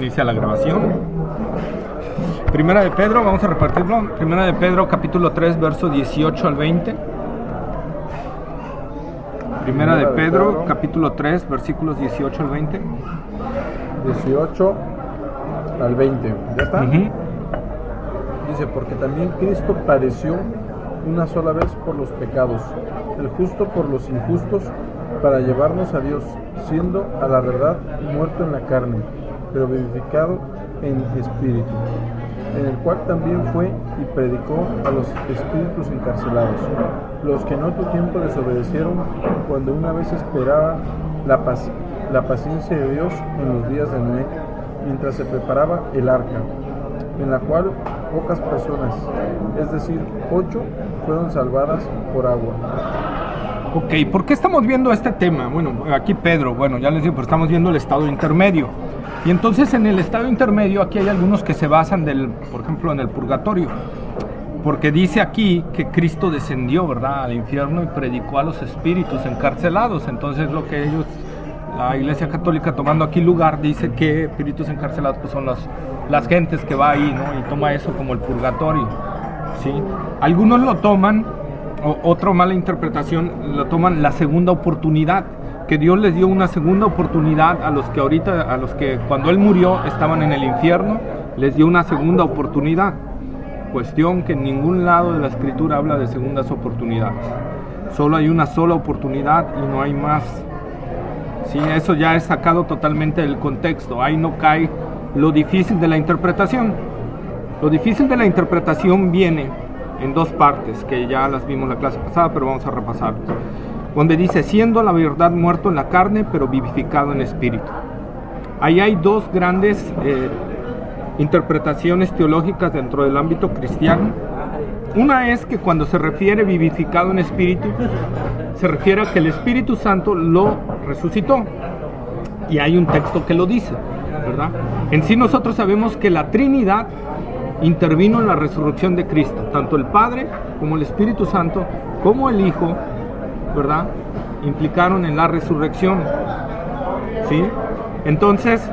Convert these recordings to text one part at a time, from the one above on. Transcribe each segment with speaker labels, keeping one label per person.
Speaker 1: Inicia la grabación. Primera de Pedro, vamos a repartirlo. Primera de Pedro, capítulo 3, verso 18 al 20. Primera de Pedro, capítulo 3, versículos 18 al 20.
Speaker 2: 18 al 20. ¿Ya está?
Speaker 1: Uh-huh.
Speaker 2: Dice, porque también Cristo padeció una sola vez por los pecados, el justo por los injustos, para llevarnos a Dios, siendo a la verdad muerto en la carne, pero vivificado en espíritu, en el cual también fue y predicó a los espíritus encarcelados, los que en otro tiempo desobedecieron cuando una vez esperaban la paciencia de Dios en los días de Noé, mientras se preparaba el arca, en la cual pocas personas, es decir, 8, fueron salvadas por agua.
Speaker 1: Ok, ¿por qué estamos viendo este tema? Bueno, aquí Pedro, ya les digo, pero estamos viendo el estado intermedio. Y entonces en el estado intermedio aquí hay algunos que se basan, por ejemplo, en el purgatorio. Porque dice aquí que Cristo descendió, ¿verdad?, al infierno y predicó a los espíritus encarcelados. Entonces lo que la Iglesia Católica, tomando aquí lugar, dice que espíritus encarcelados pues son las gentes que va ahí, ¿no? Y toma eso como el purgatorio, ¿sí? Algunos lo toman, otra mala interpretación, lo toman la segunda oportunidad, que Dios les dio una segunda oportunidad a los que cuando Él murió estaban en el infierno, les dio una segunda oportunidad. Cuestión que en ningún lado de la Escritura habla de segundas oportunidades. Solo hay una sola oportunidad y no hay más. Sí, eso ya es sacado totalmente del contexto. Ahí no cae lo difícil de la interpretación. Lo difícil de la interpretación viene en dos partes, que ya las vimos la clase pasada, pero vamos a repasarlas. Donde dice, siendo la verdad muerto en la carne, pero vivificado en espíritu. Ahí hay dos grandes interpretaciones teológicas dentro del ámbito cristiano. Una es que cuando se refiere vivificado en espíritu, se refiere a que el Espíritu Santo lo resucitó. Y hay un texto que lo dice, ¿verdad? En sí nosotros sabemos que la Trinidad intervino en la resurrección de Cristo, tanto el Padre como el Espíritu Santo, como el Hijo, ¿verdad?, implicaron en la resurrección, ¿sí? Entonces,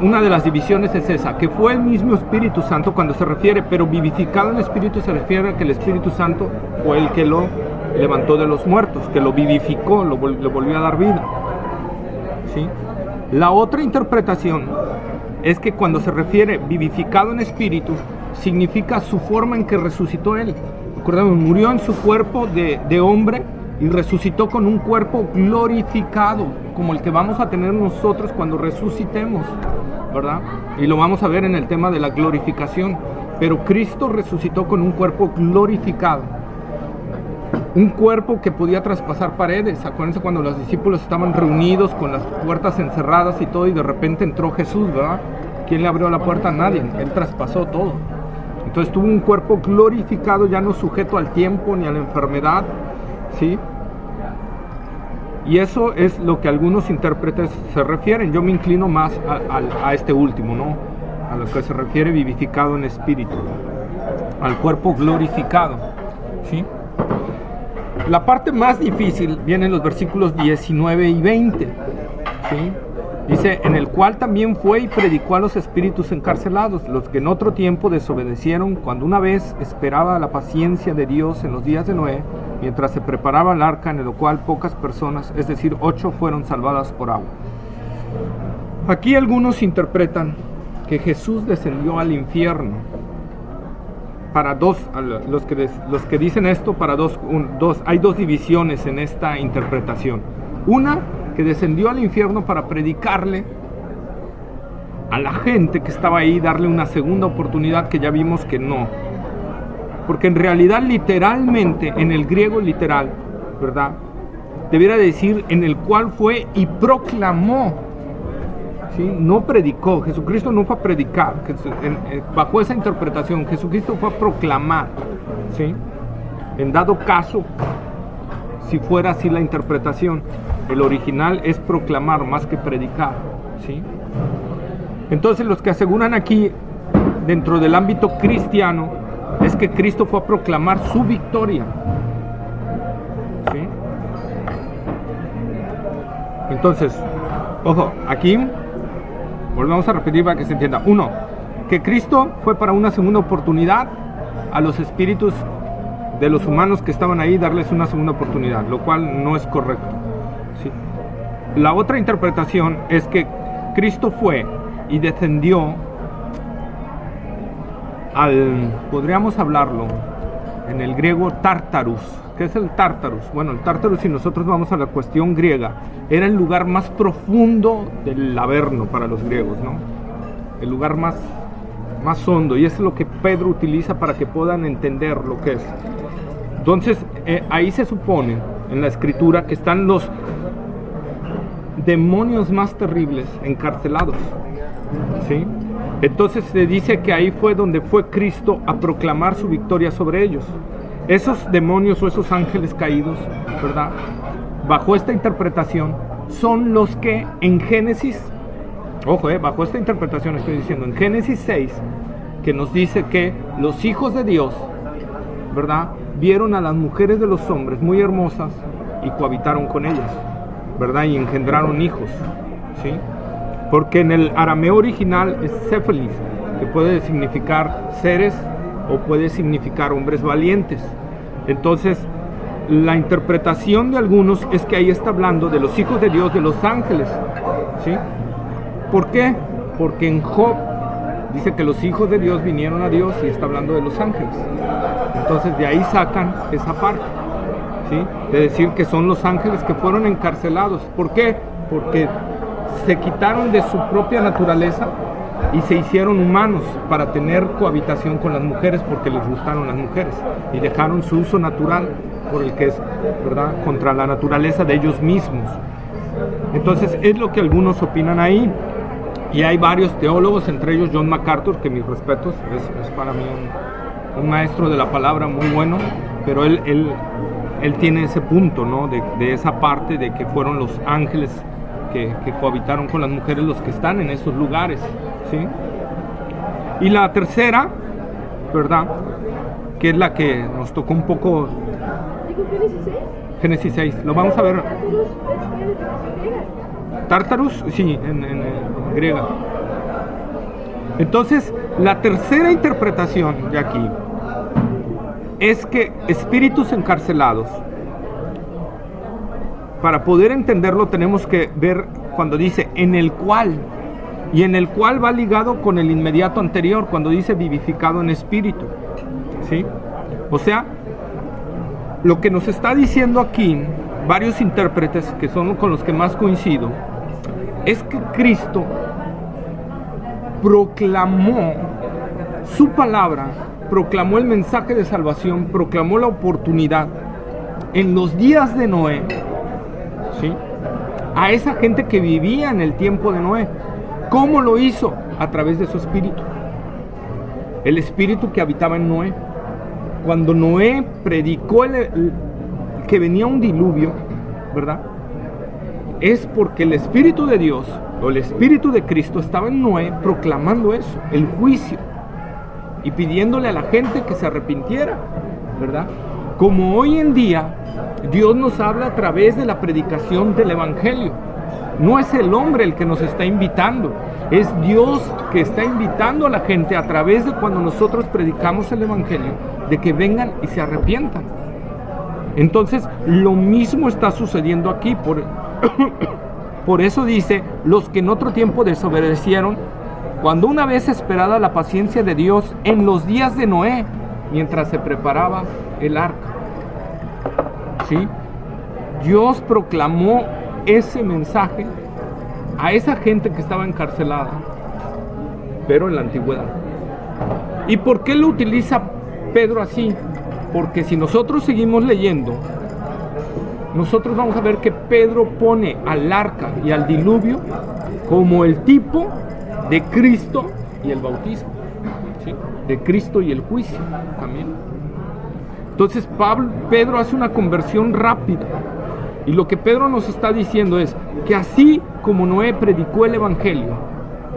Speaker 1: una de las divisiones es esa, que fue el mismo Espíritu Santo cuando se refiere, pero vivificado en espíritu se refiere a que el Espíritu Santo fue el que lo levantó de los muertos, que lo vivificó, lo volvió a dar vida, ¿sí? La otra interpretación es que cuando se refiere vivificado en espíritu, significa su forma en que resucitó Él. Recordemos, murió en su cuerpo de hombre y resucitó con un cuerpo glorificado, como el que vamos a tener nosotros cuando resucitemos, ¿verdad? Y lo vamos a ver en el tema de la glorificación. Pero Cristo resucitó con un cuerpo glorificado. Un cuerpo que podía traspasar paredes. Acuérdense cuando los discípulos estaban reunidos con las puertas encerradas y todo, y de repente entró Jesús, ¿verdad? ¿Quién le abrió la puerta? Nadie. Él traspasó todo. Entonces tuvo un cuerpo glorificado, ya no sujeto al tiempo ni a la enfermedad, ¿sí? Y eso es lo que algunos intérpretes se refieren. Yo me inclino más a este último, ¿no? A lo que se refiere vivificado en espíritu, al cuerpo glorificado, ¿sí? La parte más difícil viene en los versículos 19 y 20, ¿sí? Dice, en el cual también fue y predicó a los espíritus encarcelados, los que en otro tiempo desobedecieron, cuando una vez esperaba la paciencia de Dios en los días de Noé, mientras se preparaba el arca, en el cual pocas personas, es decir, 8, fueron salvadas por agua. Aquí algunos interpretan que Jesús descendió al infierno. Para los que dicen esto, hay dos divisiones en esta interpretación. Una, que descendió al infierno para predicarle a la gente que estaba ahí, darle una segunda oportunidad, que ya vimos que no. Porque en realidad, literalmente, en el griego literal, ¿verdad?, debiera decir en el cual fue y proclamó, ¿sí? No predicó. Jesucristo no fue a predicar. Bajo esa interpretación, Jesucristo fue a proclamar, ¿sí? En dado caso, si fuera así la interpretación, el original es proclamar más que predicar, ¿sí? Entonces los que aseguran aquí, dentro del ámbito cristiano, es que Cristo fue a proclamar su victoria, ¿sí? Entonces, ojo, aquí Volvemos a repetir para que se entienda. 1. Que Cristo fue para una segunda oportunidad a los espíritus de los humanos que estaban ahí, darles una segunda oportunidad, lo cual no es correcto, ¿sí? La otra interpretación es que Cristo fue y descendió podríamos hablarlo en el griego Tártarus. ¿Qué es el Tártarus? Bueno, el Tártarus, si nosotros vamos a la cuestión griega, era el lugar más profundo del Averno para los griegos, ¿no? El lugar más hondo, y eso es lo que Pedro utiliza para que puedan entender lo que es. Entonces, ahí se supone, en la escritura, que están los demonios más terribles encarcelados, ¿sí? Entonces se dice que ahí fue donde fue Cristo a proclamar su victoria sobre ellos. Esos demonios o esos ángeles caídos, ¿verdad?, bajo esta interpretación, son los que en Génesis, ojo, bajo esta interpretación estoy diciendo, en Génesis 6, que nos dice que los hijos de Dios, ¿verdad?, vieron a las mujeres de los hombres muy hermosas y cohabitaron con ellas, ¿verdad?, y engendraron hijos, ¿sí? Porque en el arameo original es Céfalis, que puede significar seres o puede significar hombres valientes. Entonces, la interpretación de algunos es que ahí está hablando de los hijos de Dios, de los ángeles, ¿sí? ¿Por qué? Porque en Job dice que los hijos de Dios vinieron a Dios y está hablando de los ángeles. Entonces, de ahí sacan esa parte, ¿sí?, de decir que son los ángeles que fueron encarcelados. ¿Por qué? Porque se quitaron de su propia naturaleza y se hicieron humanos para tener cohabitación con las mujeres, porque les gustaron las mujeres, y dejaron su uso natural por el que es, ¿verdad?, contra la naturaleza de ellos mismos. Entonces es lo que algunos opinan ahí, y hay varios teólogos, entre ellos John MacArthur, que mis respetos, es para mí un maestro de la palabra muy bueno, pero él tiene ese punto, ¿no?, de esa parte de que fueron los ángeles que cohabitaron con las mujeres los que están en esos lugares, ¿sí? Y la tercera, ¿verdad?, que es la que nos tocó un poco. Génesis 6, lo vamos a ver. Tártarus, sí, en griega. Entonces, la tercera interpretación de aquí es que espíritus encarcelados, para poder entenderlo tenemos que ver cuando dice en el cual, y en el cual va ligado con el inmediato anterior, cuando dice vivificado en espíritu, ¿sí? O sea, lo que nos está diciendo aquí varios intérpretes, que son con los que más coincido, es que Cristo proclamó su palabra, proclamó el mensaje de salvación, proclamó la oportunidad en los días de Noé, ¿sí?, a esa gente que vivía en el tiempo de Noé. ¿Cómo lo hizo? A través de su espíritu, el espíritu que habitaba en Noé. Cuando Noé predicó que venía un diluvio, ¿verdad?, es porque el espíritu de Dios o el espíritu de Cristo estaba en Noé proclamando eso, el juicio, y pidiéndole a la gente que se arrepintiera, ¿verdad? Como hoy en día Dios nos habla a través de la predicación del evangelio. No es el hombre el que nos está invitando, es Dios que está invitando a la gente a través de cuando nosotros predicamos el evangelio, de que vengan y se arrepientan. Entonces, lo mismo está sucediendo aquí. Por eso dice, los que en otro tiempo desobedecieron, cuando una vez esperada la paciencia de Dios en los días de Noé, mientras se preparaba el arca. ¿Sí? Dios proclamó ese mensaje a esa gente que estaba encarcelada, pero en la antigüedad. ¿Y por qué lo utiliza Pedro así? Porque si nosotros seguimos leyendo, nosotros vamos a ver que Pedro pone al arca y al diluvio como el tipo de Cristo y el bautismo, ¿sí?, de Cristo y el juicio también. Entonces Pedro hace una conversión rápida, y lo que Pedro nos está diciendo es que así como Noé predicó el evangelio,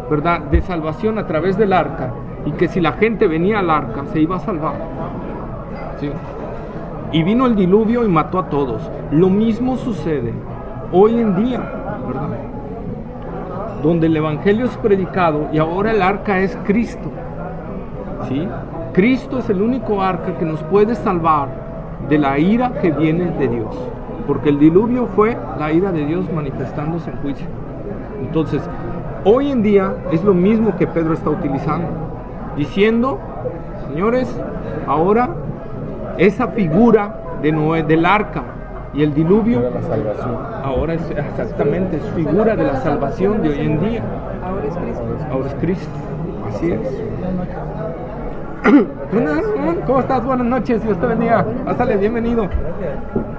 Speaker 1: ¿verdad?, de salvación a través del arca, y que si la gente venía al arca se iba a salvar, ¿sí?, y vino el diluvio y mató a todos. Lo mismo sucede hoy en día, ¿verdad?, donde el evangelio es predicado y ahora el arca es Cristo. ¿Sí? Cristo es el único arca que nos puede salvar de la ira que viene de Dios, porque el diluvio fue la ira de Dios manifestándose en juicio. Entonces, hoy en día es lo mismo que Pedro está utilizando, diciendo, señores, ahora esa figura de Noé, del arca y el diluvio,
Speaker 2: la salvación.
Speaker 1: ahora es exactamente, es figura de la salvación de hoy en día.
Speaker 3: Ahora es Cristo.
Speaker 1: Ahora es Cristo, así es. ¿Cómo estás? Buenas noches, Dios te bendiga. Pásale, bienvenido.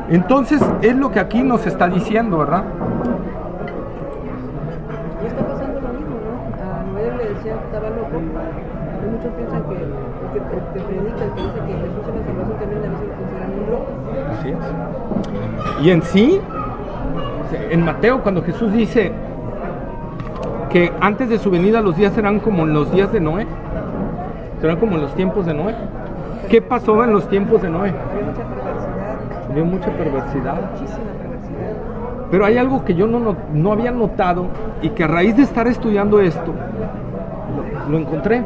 Speaker 1: Entonces, es lo que aquí nos está diciendo, ¿verdad?
Speaker 3: Y está pasando lo mismo, ¿no? A Noé le decían que estaba loco. Y muchos piensan que el que predica, el que dice que Jesús es la salvación, también a veces lo consideran un loco.
Speaker 1: Así es. Y en sí, en Mateo, cuando Jesús dice que antes de su venida los días serán como los días de Noé, serán como en los tiempos de Noé. ¿Qué pasó en los tiempos de Noé?
Speaker 3: Había mucha perversidad.
Speaker 1: Había mucha perversidad.
Speaker 3: Muchísima perversidad.
Speaker 1: Pero hay algo que yo no había notado y que a raíz de estar estudiando esto, lo encontré.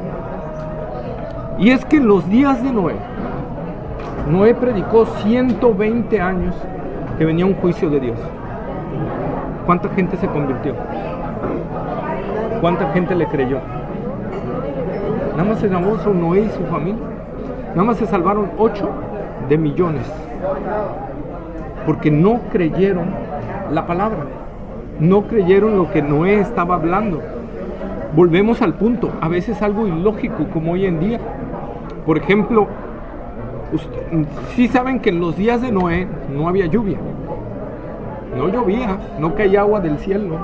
Speaker 1: Y es que en los días de Noé predicó 120 años que venía un juicio de Dios. ¿Cuánta gente se convirtió? ¿Cuánta gente le creyó? Nada más se salvó Noé y su familia. Nada más se salvaron 8 de millones. Porque no creyeron la palabra. No creyeron lo que Noé estaba hablando. Volvemos al punto. A veces algo ilógico como hoy en día. Por ejemplo, sí saben que en los días de Noé no había lluvia. No llovía, no caía agua del cielo.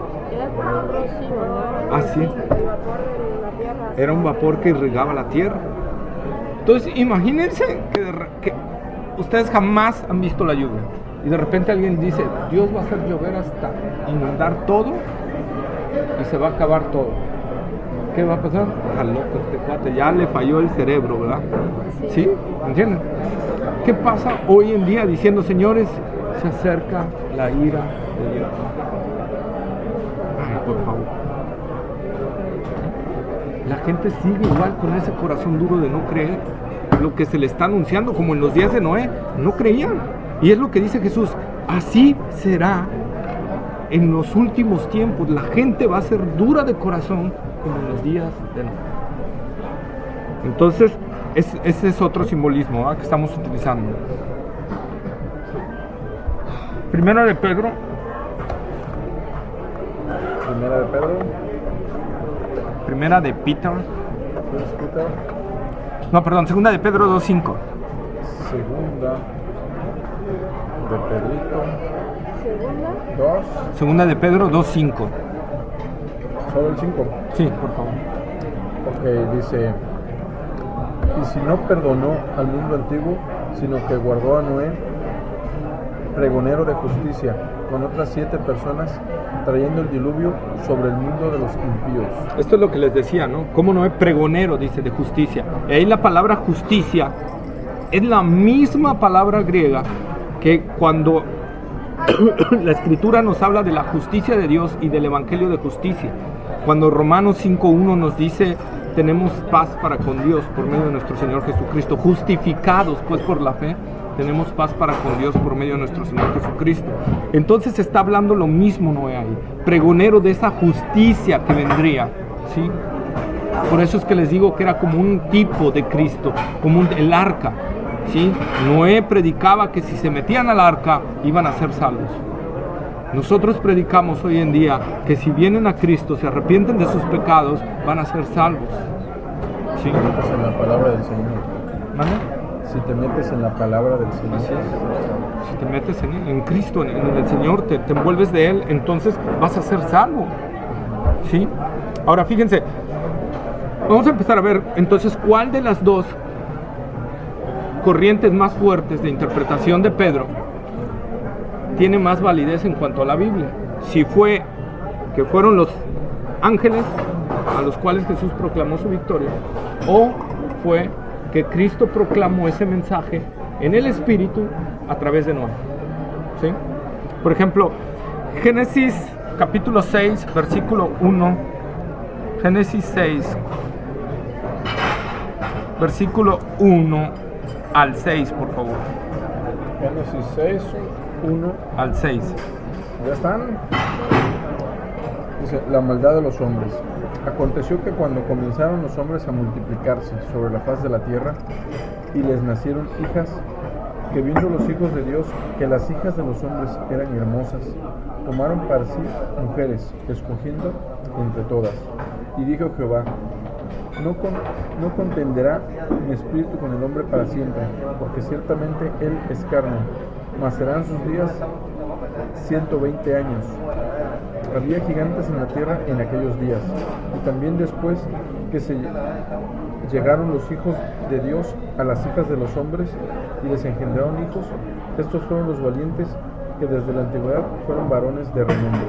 Speaker 1: Así. Era un vapor que irrigaba la tierra. Entonces, imagínense que ustedes jamás han visto la lluvia. Y de repente alguien dice, Dios va a hacer llover hasta inundar todo y se va a acabar todo. ¿Qué va a pasar? Está loco este cuate, ya le falló el cerebro, ¿verdad? ¿Sí? ¿Entienden? ¿Qué pasa hoy en día diciendo, señores, se acerca la ira de Dios? Ay, por favor. La gente sigue igual con ese corazón duro de no creer lo que se le está anunciando, como en los días de Noé, no creían. Y es lo que dice Jesús, así será en los últimos tiempos. La gente va a ser dura de corazón como en los días de Noé. Entonces, ese es otro simbolismo, ¿eh?, que estamos utilizando. Primera de Pedro.
Speaker 2: Primera de Pedro.
Speaker 1: Primera de Peter.
Speaker 2: Peter.
Speaker 1: No, perdón, segunda de Pedro 2.5.
Speaker 2: Segunda de Pedrito. Dos.
Speaker 1: Segunda de Pedro 2.5.
Speaker 2: Solo el 5.
Speaker 1: Sí, por favor.
Speaker 2: Ok, dice, y si no perdonó al mundo antiguo, sino que guardó a Noé, pregonero de justicia, con otras 7 personas, trayendo el diluvio sobre el mundo de los impíos.
Speaker 1: Esto es lo que les decía, ¿no? Como Noé, pregonero, dice, de justicia. Y ahí la palabra justicia es la misma palabra griega que cuando la Escritura nos habla de la justicia de Dios y del Evangelio de justicia. Cuando Romanos 5.1 nos dice, tenemos paz para con Dios por medio de nuestro Señor Jesucristo, justificados pues por la fe, tenemos paz para con Dios por medio de nuestro Señor Jesucristo. Entonces está hablando lo mismo Noé ahí, pregonero de esa justicia que vendría, ¿sí? Por eso es que les digo que era como un tipo de Cristo, como el arca, ¿sí? Noé predicaba que si se metían al arca iban a ser salvos. Nosotros predicamos hoy en día que si vienen a Cristo, se arrepienten de sus pecados, van a ser salvos. ¿Sí?
Speaker 2: Si te metes en la palabra del Señor.
Speaker 1: ¿Mande?
Speaker 2: Si te metes en la palabra del Señor.
Speaker 1: Así es. Si te metes en Cristo, en el Señor, te envuelves de Él, entonces vas a ser salvo. ¿Sí? Ahora fíjense, vamos a empezar a ver entonces cuál de las dos corrientes más fuertes de interpretación de Pedro tiene más validez en cuanto a la Biblia. Si fue que fueron los ángeles a los cuales Jesús proclamó su victoria, o fue que Cristo proclamó ese mensaje en el Espíritu a través de Noé. ¿Sí? Por ejemplo, Génesis capítulo 6, versículo 1. Génesis 6, versículo 1 al 6, por favor.
Speaker 2: Génesis 6, 1
Speaker 1: al 6.
Speaker 2: ¿Ya están? Dice, la maldad de los hombres. Aconteció que cuando comenzaron los hombres a multiplicarse sobre la faz de la tierra, y les nacieron hijas, que viendo los hijos de Dios que las hijas de los hombres eran hermosas, tomaron para sí mujeres, escogiendo entre todas. Y dijo Jehová, no contenderá mi espíritu con el hombre para siempre, porque ciertamente él es carne, mas serán sus días 120 años. Había gigantes en la tierra en aquellos días, y también después que se llegaron los hijos de Dios a las hijas de los hombres y les engendraron hijos. Estos fueron los valientes que desde la antigüedad fueron varones de renombre.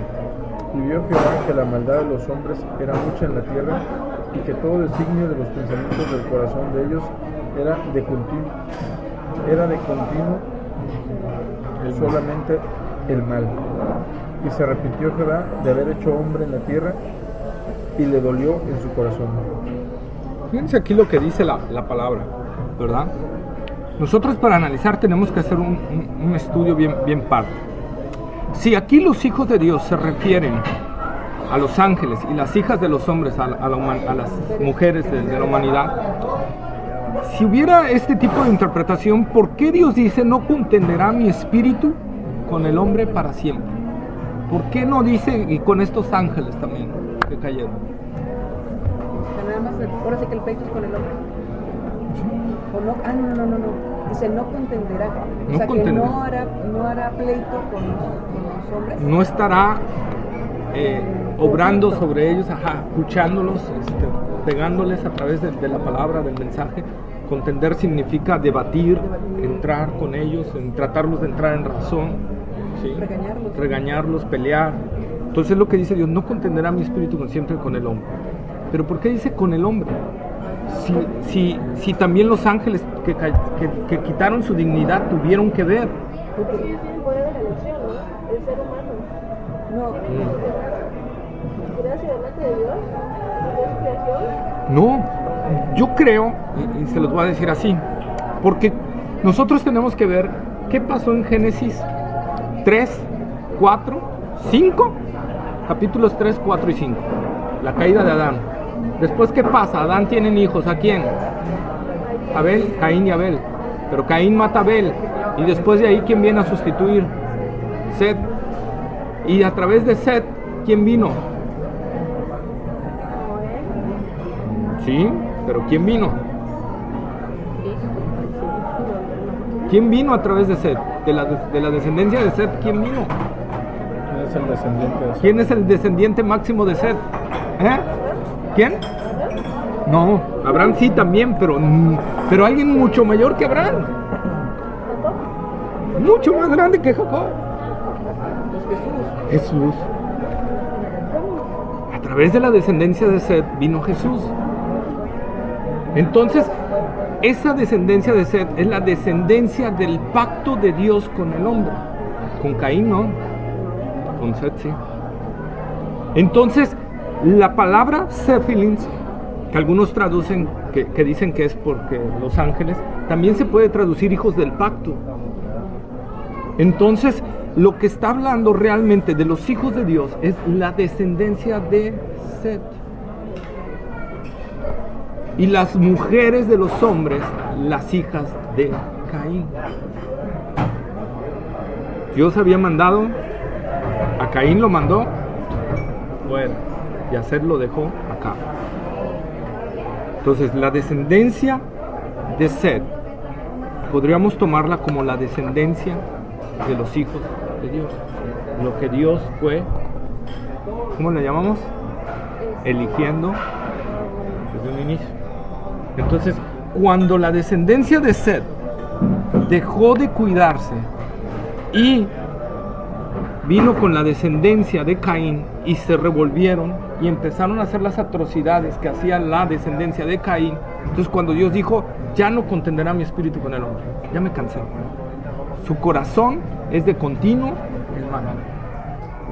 Speaker 2: Y vio Jehová que la maldad de los hombres era mucha en la tierra, y que todo designio de los pensamientos del corazón de ellos era de continuo solamente el mal. Y se arrepintió Jehová de haber hecho hombre en la tierra, y le dolió en su corazón.
Speaker 1: Fíjense aquí lo que dice la palabra, ¿verdad? Nosotros para analizar tenemos que hacer un estudio bien padre. Si aquí los hijos de Dios se refieren a los ángeles y las hijas de los hombres, a las mujeres de la humanidad, si hubiera este tipo de interpretación, ¿por qué Dios dice no contenderá mi espíritu con el hombre para siempre? ¿Por qué no dice y con estos ángeles también que cayeron?
Speaker 3: Nada más, ahora sí que el pleito es con el hombre. O no, no. Dice no contenderá. O sea que no hará pleito con los hombres.
Speaker 1: No estará obrando sobre ellos, escuchándolos, pegándoles a través de la palabra, del mensaje. Contender significa debatir, entrar con ellos, tratarlos de entrar en razón. ¿Sí? Regañarlos, pelear. Entonces lo que dice Dios, no contenderá mi espíritu siempre con el hombre. Pero ¿por qué dice con el hombre? Si también los ángeles que quitaron su dignidad tuvieron que ver.
Speaker 4: Porque ellos tienen poder de elección, ¿no? El ser humano. No. ¿Gracias delante de Dios? ¿De su creación?
Speaker 1: No, yo creo, y se los voy a decir así, porque nosotros tenemos que ver qué pasó en Génesis 3, 4, 5, capítulos 3, 4 y 5, la caída de Adán. Después, ¿qué pasa? Adán tiene hijos, ¿a quién? Abel, Caín y Abel. Pero Caín mata a Abel, y después de ahí, ¿quién viene a sustituir? Set. Y a través de Set, ¿quién vino? Sí, pero ¿quién vino? ¿Quién vino a través de Set? De la descendencia de Set, ¿quién vino?
Speaker 2: ¿Quién es el descendiente de Set?
Speaker 1: ¿Quién es el descendiente máximo de Set? ¿Quién? No, Abraham sí también, pero alguien mucho mayor que Abraham. Mucho más grande que Jacob. Jesús. A través de la descendencia de Set vino Jesús. Entonces, esa descendencia de Set es la descendencia del pacto de Dios con el hombre. Con Caín no, con Set sí. Entonces, la palabra Sephilins, que algunos traducen, que dicen que es porque los ángeles, también se puede traducir hijos del pacto. Entonces, lo que está hablando realmente de los hijos de Dios es la descendencia de Set. Y las mujeres de los hombres, las hijas de Caín. Dios había mandado, a Caín lo mandó, bueno, y a Set lo dejó acá. Entonces, la descendencia de Set, podríamos tomarla como la descendencia de los hijos de Dios. Lo que Dios fue, ¿cómo le llamamos? Eligiendo desde un inicio. Entonces, cuando la descendencia de Set dejó de cuidarse y vino con la descendencia de Caín y se revolvieron y empezaron a hacer las atrocidades que hacía la descendencia de Caín, entonces cuando Dios dijo, ya no contenderá mi espíritu con el hombre, ya me cansé. Su corazón es de continuo el mal.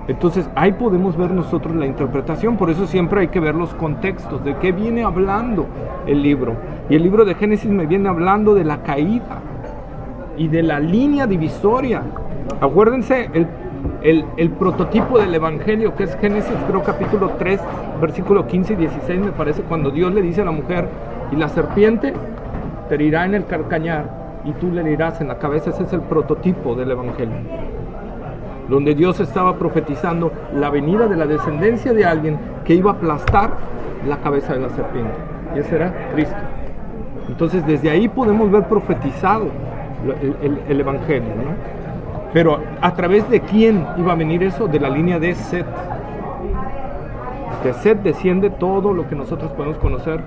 Speaker 1: Entonces ahí podemos ver nosotros la interpretación, por eso siempre hay que ver los contextos, de qué viene hablando el libro. Y el libro de Génesis me viene hablando de la caída y de la línea divisoria. Acuérdense el prototipo del Evangelio, que es Génesis, creo capítulo 3, versículo 15 y 16, me parece, cuando Dios le dice a la mujer, y la serpiente te herirá en el calcañar, y tú le herirás en la cabeza. Ese es el prototipo del Evangelio, donde Dios estaba profetizando la venida de la descendencia de alguien que iba a aplastar la cabeza de la serpiente, y ese era Cristo. Entonces desde ahí podemos ver profetizado el Evangelio, ¿no? Pero ¿a través de quién iba a venir eso? De la línea de Set. De Set desciende todo lo que nosotros podemos conocer: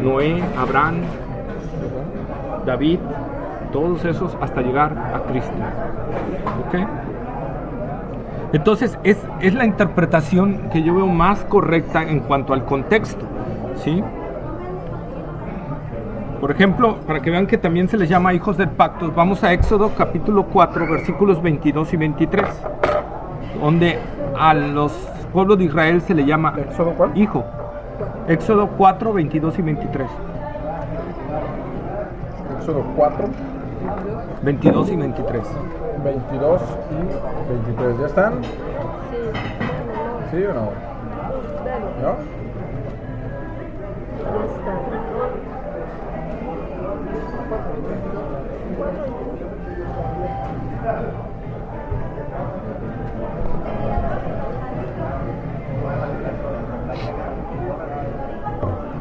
Speaker 1: Noé, Abraham, David, todos esos, hasta llegar a Cristo. ¿Ok? Entonces es la interpretación que yo veo más correcta en cuanto al contexto, ¿sí? Por ejemplo, para que vean que también se les llama hijos del pacto, vamos a Éxodo capítulo 4, versículos 22 y 23, donde a los pueblos de Israel se le llama
Speaker 2: ¿Éxodo cuál?
Speaker 1: hijo. Éxodo 4, 22 y 23.
Speaker 2: Éxodo 4,
Speaker 1: 22 y 23.
Speaker 2: 22 y 23. ¿Ya están? ¿Sí o no? ¿No?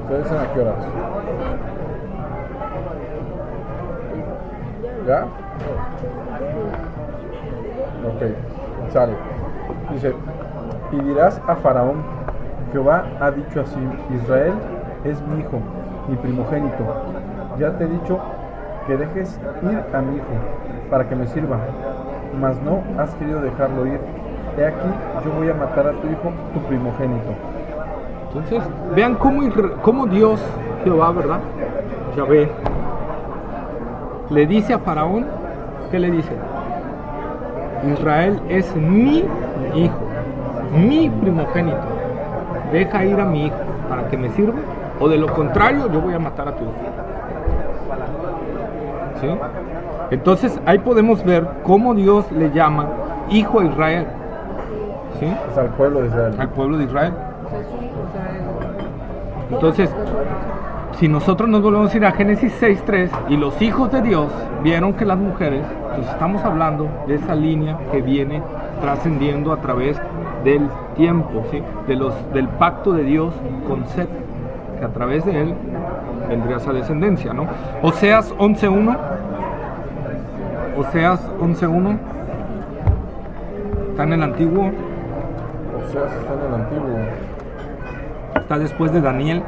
Speaker 2: ¿Ustedes dicen a qué horas? ¿Ya? Ok, sale. Dice, y dirás a Faraón, Jehová ha dicho así, Israel es mi hijo, mi primogénito. Ya te he dicho que dejes ir a mi hijo, para que me sirva, mas no has querido dejarlo ir. He aquí, yo voy a matar a tu hijo, tu primogénito.
Speaker 1: Entonces, vean cómo Dios, Jehová, ¿verdad? Yahvé, le dice a Faraón, ¿qué le dice? Israel es mi hijo, mi primogénito. Deja ir a mi hijo para que me sirva, o de lo contrario, yo voy a matar a tu hijo. ¿Sí? Entonces, ahí podemos ver cómo Dios le llama hijo a Israel. ¿Sí?
Speaker 2: Es al pueblo de Israel.
Speaker 1: Al pueblo de Israel. Entonces, si nosotros nos volvemos a ir a Génesis 6:3, y los hijos de Dios vieron que las mujeres, pues estamos hablando de esa línea que viene trascendiendo a través del tiempo, ¿sí? Del pacto de Dios con Set, que a través de él vendría esa descendencia, ¿no? Oseas 11:1. Oseas 11:1. Está en el Antiguo.
Speaker 2: Oseas está en el Antiguo.
Speaker 1: Está después de Daniel.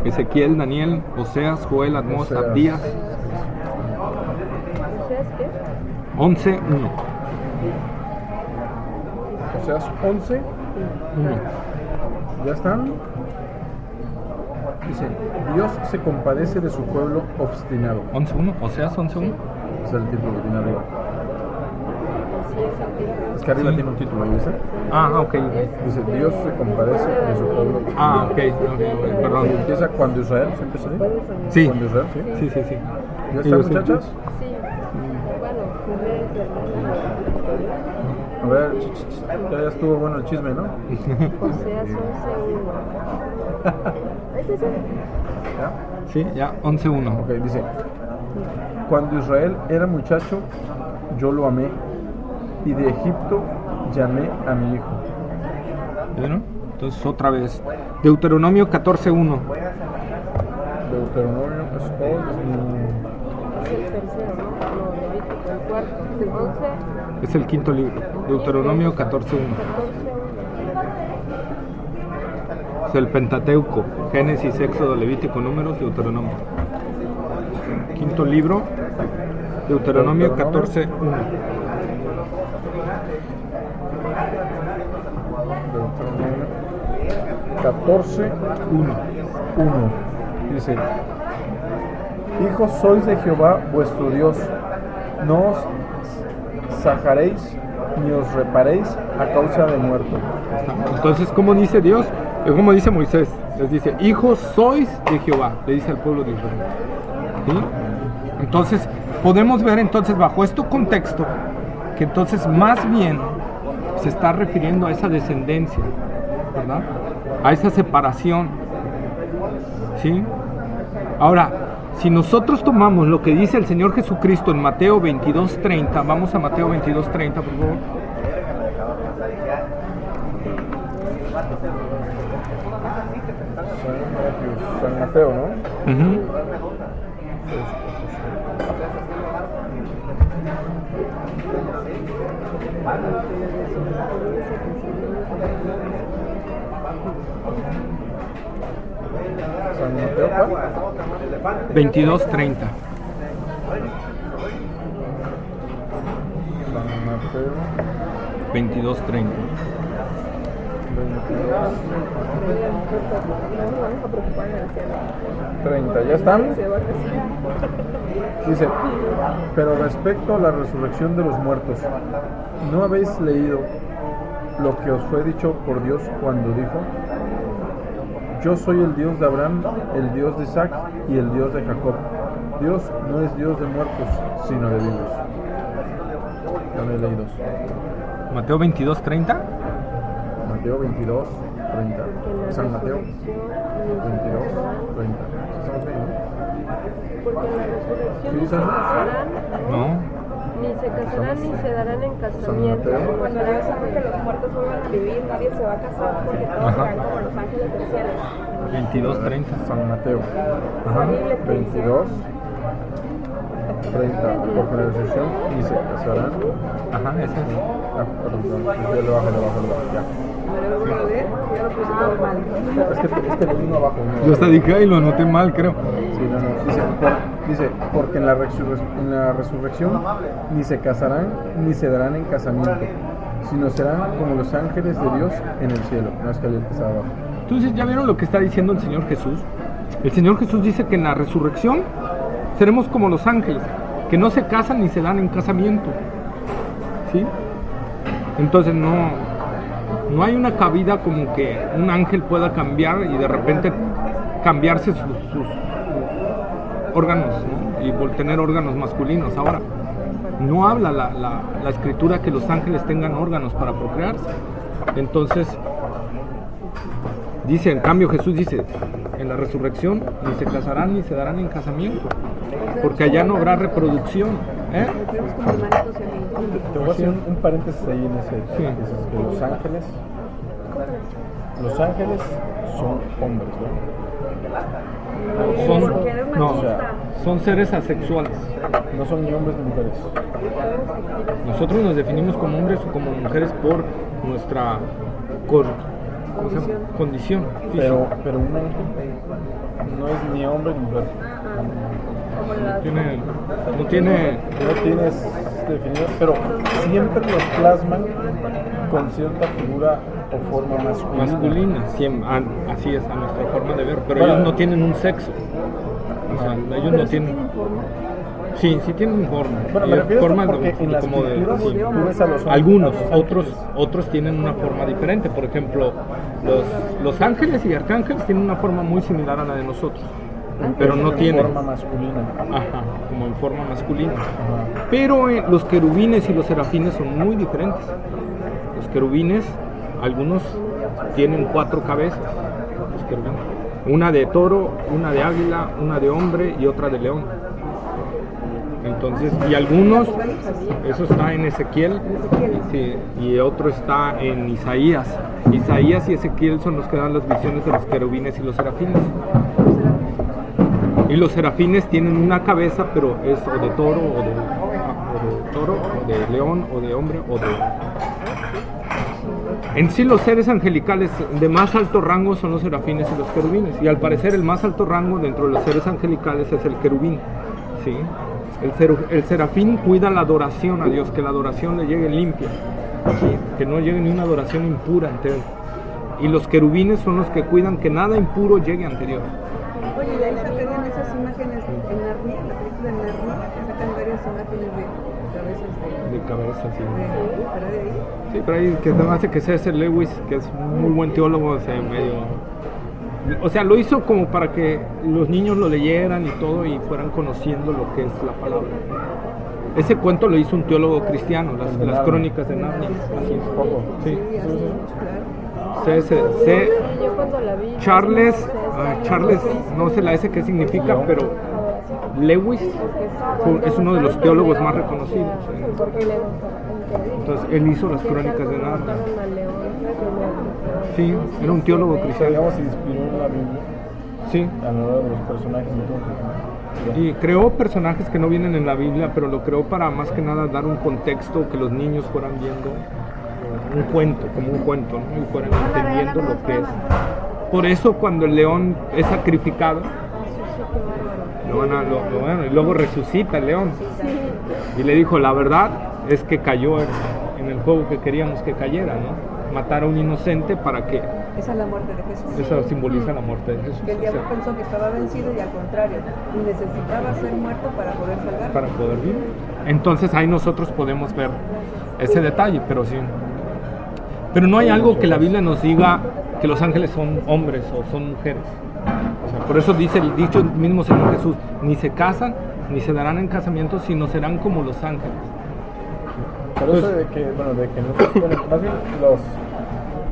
Speaker 1: Ezequiel, Daniel, Oseas, Joel, Amós, Abdías.
Speaker 4: ¿Oseas qué?
Speaker 1: 11:1.
Speaker 2: Oseas 11. ¿Ya están? Dice, Dios se compadece de su pueblo obstinado.
Speaker 1: 11:1. Oseas 11:1.
Speaker 2: Es el título que tiene arriba. Es que arriba
Speaker 1: Sí.
Speaker 2: tiene un título, ¿viste?
Speaker 1: Ah, ok.
Speaker 2: Dice, Dios se compadece de su pueblo obstinado.
Speaker 1: Ah, ok, perdón.
Speaker 2: Empieza cuando Israel, ¿se empieza así?
Speaker 1: Sí.
Speaker 2: Cuando Israel, ¿sí?
Speaker 1: Sí, sí, sí.
Speaker 2: ¿Ya
Speaker 1: Sí,
Speaker 2: están,
Speaker 1: sí.
Speaker 2: muchachas?
Speaker 4: Sí. Bueno, mujeres hermanas.
Speaker 2: A ver, ya estuvo bueno el chisme, ¿no?
Speaker 4: Oseas 11:1. ¿Es ese?
Speaker 2: ¿Ya?
Speaker 1: Sí, ya, 11:1.
Speaker 2: Ok, dice, cuando Israel era muchacho, yo lo amé, y de Egipto llamé a mi hijo.
Speaker 1: ¿Vieron? Entonces, otra vez. Deuteronomio 14:1.
Speaker 2: Deuteronomio es
Speaker 4: Es el tercero, ¿no? No, Levítico, el cuarto. 11.
Speaker 1: Es el quinto libro. Deuteronomio 14:1.
Speaker 4: 14:1.
Speaker 1: Es el Pentateuco. Génesis, Éxodo, Levítico, Números, Deuteronomio. Quinto libro. Deuteronomio 14:1.
Speaker 2: Deuteronomio 14:1. Dice, hijos sois de Jehová vuestro Dios, no os sajaréis ni os reparéis a causa de muerto.
Speaker 1: Entonces, ¿cómo dice Dios? Como dice Moisés, les dice, hijos sois de Jehová, le dice al pueblo de Israel. ¿Sí? Entonces, podemos ver entonces bajo este contexto que entonces más bien se está refiriendo a esa descendencia, ¿verdad? A esa separación. ¿Sí? Ahora, si nosotros tomamos lo que dice el Señor Jesucristo en Mateo 22:30, vamos a Mateo 22:30, por favor.
Speaker 2: San Mateo, ¿no?
Speaker 1: Uh-huh.
Speaker 2: San Mateo, ¿cuál?
Speaker 1: 22:30.
Speaker 2: San Mateo
Speaker 1: 22:30.
Speaker 2: 30, ¿ya están? Dice, pero respecto a la resurrección de los muertos, ¿no habéis leído lo que os fue dicho por Dios cuando dijo: yo soy el Dios de Abraham, el Dios de Isaac y el Dios de Jacob? Dios no es Dios de muertos, sino de vivos. Ya me he leído.
Speaker 1: Mateo 22:30.
Speaker 2: Mateo 22, 30. San Mateo 22, 30. ¿Estamos bien, no?
Speaker 4: Porque en la resurrección
Speaker 2: ¿Sí,
Speaker 4: ni se
Speaker 2: Sandra?
Speaker 4: casarán,
Speaker 1: No.
Speaker 4: ni se casarán, ni se darán en
Speaker 2: San
Speaker 4: casamiento.
Speaker 2: Mateo.
Speaker 5: Cuando Dios sabe que los muertos vuelvan a vivir, nadie se va a casar porque todos
Speaker 1: Ajá.
Speaker 5: serán como los ángeles del cielo.
Speaker 1: 22:30.
Speaker 2: San Mateo
Speaker 1: Ajá.
Speaker 2: 22, 30. Porque la resurrección ni se casarán.
Speaker 1: Ajá, ese es.
Speaker 2: Perdón, yo le bajo, ya.
Speaker 3: Me lo voy a ver, ya lo puse todo mal.
Speaker 2: Es que lo vino abajo. ¿no?
Speaker 1: Yo hasta dije, ay, lo anoté mal, creo.
Speaker 2: Sí, no. Dice, porque en la resurrección ni se casarán ni se darán en casamiento, sino serán como los ángeles de Dios en el cielo. No es que el que está abajo.
Speaker 1: Entonces, ¿ya vieron lo que está diciendo el Señor Jesús? El Señor Jesús dice que en la resurrección seremos como los ángeles, que no se casan ni se dan en casamiento. ¿Sí? Entonces no hay una cabida como que un ángel pueda cambiar y de repente cambiarse sus órganos, ¿no? Y tener órganos masculinos. Ahora, no habla la escritura que los ángeles tengan órganos para procrearse. Entonces, dice, en cambio Jesús dice, en la resurrección ni se casarán ni se darán en casamiento, porque allá no habrá reproducción. ¿Eh?
Speaker 3: Tenemos como hermanitos y amigos.
Speaker 2: Te voy a hacer un paréntesis ahí en ese.
Speaker 1: Sí.
Speaker 2: Dices que los ángeles son hombres, ¿no?
Speaker 4: Porque eres
Speaker 1: No,
Speaker 4: machista.
Speaker 1: son seres asexuales.
Speaker 2: No son ni hombres ni mujeres.
Speaker 1: Nosotros nos definimos como hombres o como mujeres por nuestra ¿cómo se llama? Condición física.
Speaker 2: Pero un ángel no es ni hombre ni mujer.
Speaker 1: No tiene
Speaker 2: No tienes definido, pero siempre los plasman con cierta figura o forma masculina.
Speaker 1: masculina, así es, a nuestra forma de ver, pero
Speaker 2: Bueno.
Speaker 1: ellos no tienen un sexo. O sea, ellos no tienen. Sí tienen forma.
Speaker 2: Bueno,
Speaker 1: Y
Speaker 2: me refiero a
Speaker 1: forma
Speaker 2: esto porque
Speaker 1: de-
Speaker 2: en las
Speaker 1: como de-
Speaker 2: culturas
Speaker 1: sí.
Speaker 2: tú ves a los
Speaker 1: Algunos,
Speaker 2: a los ángeles.
Speaker 1: otros tienen una forma diferente. Por ejemplo, los ángeles y arcángeles tienen una forma muy similar a la de nosotros, pero no
Speaker 2: en
Speaker 1: tienen.
Speaker 2: forma masculina.
Speaker 1: Ajá, como en forma masculina.
Speaker 2: Ajá.
Speaker 1: Pero los querubines y los serafines son muy diferentes. Los querubines, algunos tienen 4 cabezas. Los querubines. Una de toro, una de águila, una de hombre y otra de león. Entonces, y algunos, eso está en Ezequiel, sí, y otro está en Isaías. Isaías y Ezequiel son los que dan las visiones de los querubines y los serafines. Y los serafines tienen una cabeza, pero es o de toro, o de león, o de hombre, o de... En sí, los seres angelicales de más alto rango son los serafines y los querubines. Y al parecer el más alto rango dentro de los seres angelicales es el querubín. ¿Sí? El serafín cuida la adoración a Dios, que la adoración le llegue limpia, ¿sí? Que no llegue ni una adoración impura ante Él. Y los querubines son los que cuidan que nada impuro llegue ante Dios.
Speaker 3: Oye, y ahí sacan esas imágenes en Narnia, la película de Narnia, sacan varias imágenes de cabezas
Speaker 1: cabeza. Sí,
Speaker 3: ¿Pero de ahí?
Speaker 1: sí, pero ahí que se me hace que C.S. Lewis, que es un muy buen teólogo, o sea, lo hizo como para que los niños lo leyeran y todo y fueran conociendo lo que es la palabra. Ese cuento lo hizo un teólogo cristiano, las crónicas de Narnia. Así es.
Speaker 2: Poco.
Speaker 1: Sí.
Speaker 3: Sí, así, claro.
Speaker 5: Yo cuando la vi.
Speaker 1: Charles, no sé la S qué significa, pero Lewis es uno de los teólogos más reconocidos. Entonces él hizo las crónicas de Narnia. Sí, era un teólogo
Speaker 2: O sea,
Speaker 1: cristiano.
Speaker 2: digamos, se inspiró en la Biblia
Speaker 1: Sí,
Speaker 2: a lo largo de los personajes. Entonces,
Speaker 1: y creó personajes que no vienen en la Biblia, pero lo creó para más que nada dar un contexto que los niños fueran viendo un cuento, como un cuento, ¿no? Y fueran entendiendo lo que es. Por eso cuando el león es sacrificado, y luego resucita el león. Y le dijo, la verdad es que cayó en el juego que queríamos que cayera, ¿no? Matar a un inocente para que...
Speaker 3: Esa es la muerte de Jesús.
Speaker 1: Eso simboliza la muerte de Jesús.
Speaker 3: Que el diablo pensó que estaba vencido y al contrario, necesitaba ser muerto para poder salvar.
Speaker 1: Para poder vivir. Entonces ahí nosotros podemos ver ese detalle, pero sí. Pero no hay algo que la Biblia nos diga que los ángeles son hombres o son mujeres. O sea, por eso dice el dicho mismo Señor Jesús, ni se casan, ni se darán en casamiento, sino serán como los ángeles.
Speaker 2: pero eso de que, bueno, de que nosotros, bueno, más bien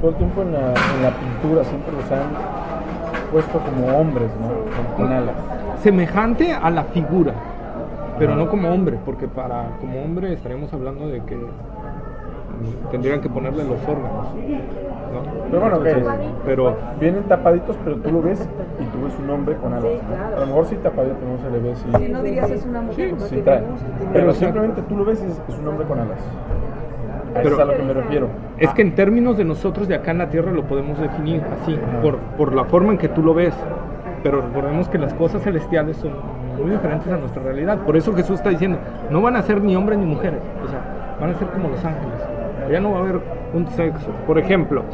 Speaker 2: todo el tiempo en la pintura siempre los han puesto como hombres, ¿no? Con alas.
Speaker 1: Semejante a la figura, pero no como hombre, porque como hombre estaríamos hablando de que tendrían que ponerle los órganos, ¿no?
Speaker 2: Pero bueno,
Speaker 1: pero
Speaker 2: vienen tapaditos, pero tú lo ves y tú ves un hombre con alas.
Speaker 5: Sí, claro.
Speaker 2: A lo mejor sí tapadito no se le ve así.
Speaker 3: Si no dirías es una mujer, porque
Speaker 2: Sí,
Speaker 3: no
Speaker 2: trae.
Speaker 3: tiene gusto, tiene
Speaker 2: Pero
Speaker 3: gusto.
Speaker 2: simplemente tú lo ves y es un hombre con alas. A eso
Speaker 1: Pero-
Speaker 2: es a lo que me refiero.
Speaker 1: es que en términos de nosotros de acá en la Tierra lo podemos definir así, por la forma en que tú lo ves. Pero recordemos que las cosas celestiales son muy diferentes a nuestra realidad. Por eso Jesús está diciendo, no van a ser ni hombres ni mujeres, o sea, van a ser como los ángeles. Ya no va a haber un sexo. Por ejemplo,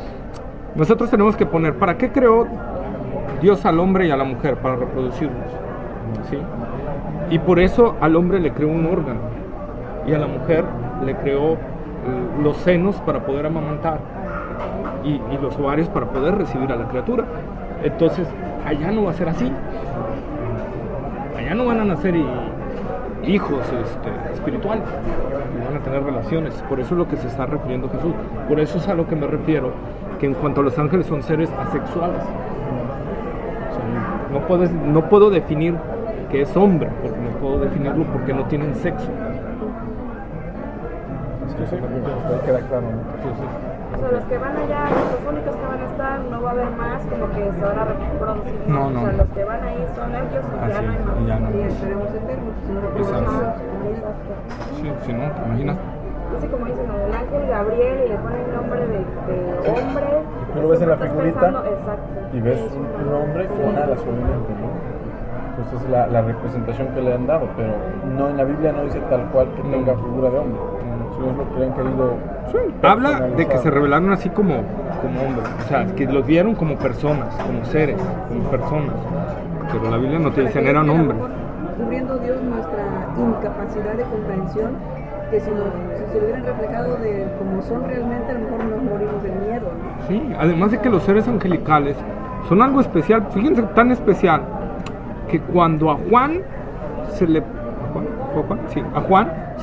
Speaker 1: nosotros tenemos que poner, ¿para qué creó Dios al hombre y a la mujer? Para reproducirnos, ¿sí? Y por eso al hombre le creó un órgano y a la mujer le creó los senos para poder amamantar y los ovarios para poder recibir a la criatura. Entonces, allá no va a ser así. Allá no van a nacer hijos espirituales, y van a tener relaciones. Por eso es lo que se está refiriendo Jesús. Por eso es a lo que me refiero, que en cuanto a los ángeles son seres asexuales. O sea, no puedo definir que es hombre, porque no puedo definirlo porque no tienen sexo.
Speaker 2: Sí, ahí queda claro, ¿no?
Speaker 1: Sí, sí.
Speaker 5: O sea, los que van allá, los únicos que van a estar, no va a haber más, como que se van a reproducir.
Speaker 1: No.
Speaker 5: O sea, los que van ahí son ellos y
Speaker 1: Así
Speaker 5: ya no hay
Speaker 1: es,
Speaker 5: más.
Speaker 1: y ya no.
Speaker 3: Y estaremos eternos, si no
Speaker 1: Exacto.
Speaker 3: reproducimos.
Speaker 1: Sí, sí, ¿no? ¿Te imaginas?
Speaker 5: Así como dicen, el ángel Gabriel y le ponen el nombre de hombre.
Speaker 2: Tú lo ves en la
Speaker 5: estás
Speaker 2: figurita
Speaker 5: pensando, exacto.
Speaker 2: y ves un hombre con alas, obviamente, ¿no? Pues es la representación que le han dado, pero no en la Biblia no dice tal cual que tenga figura de hombre. Sino es lo que le han querido.
Speaker 1: Habla de que se revelaron así como hombres, o sea, que los vieron como personas, como seres, como personas. Pero la Biblia no te dicen eran hombres.
Speaker 3: Cubriendo Dios nuestra incapacidad de comprensión, que si se hubieran reflejado de como son realmente, a lo mejor nos morimos del miedo, ¿no?
Speaker 1: Sí, además de que los seres angelicales son algo especial, fíjense tan especial que cuando a Juan se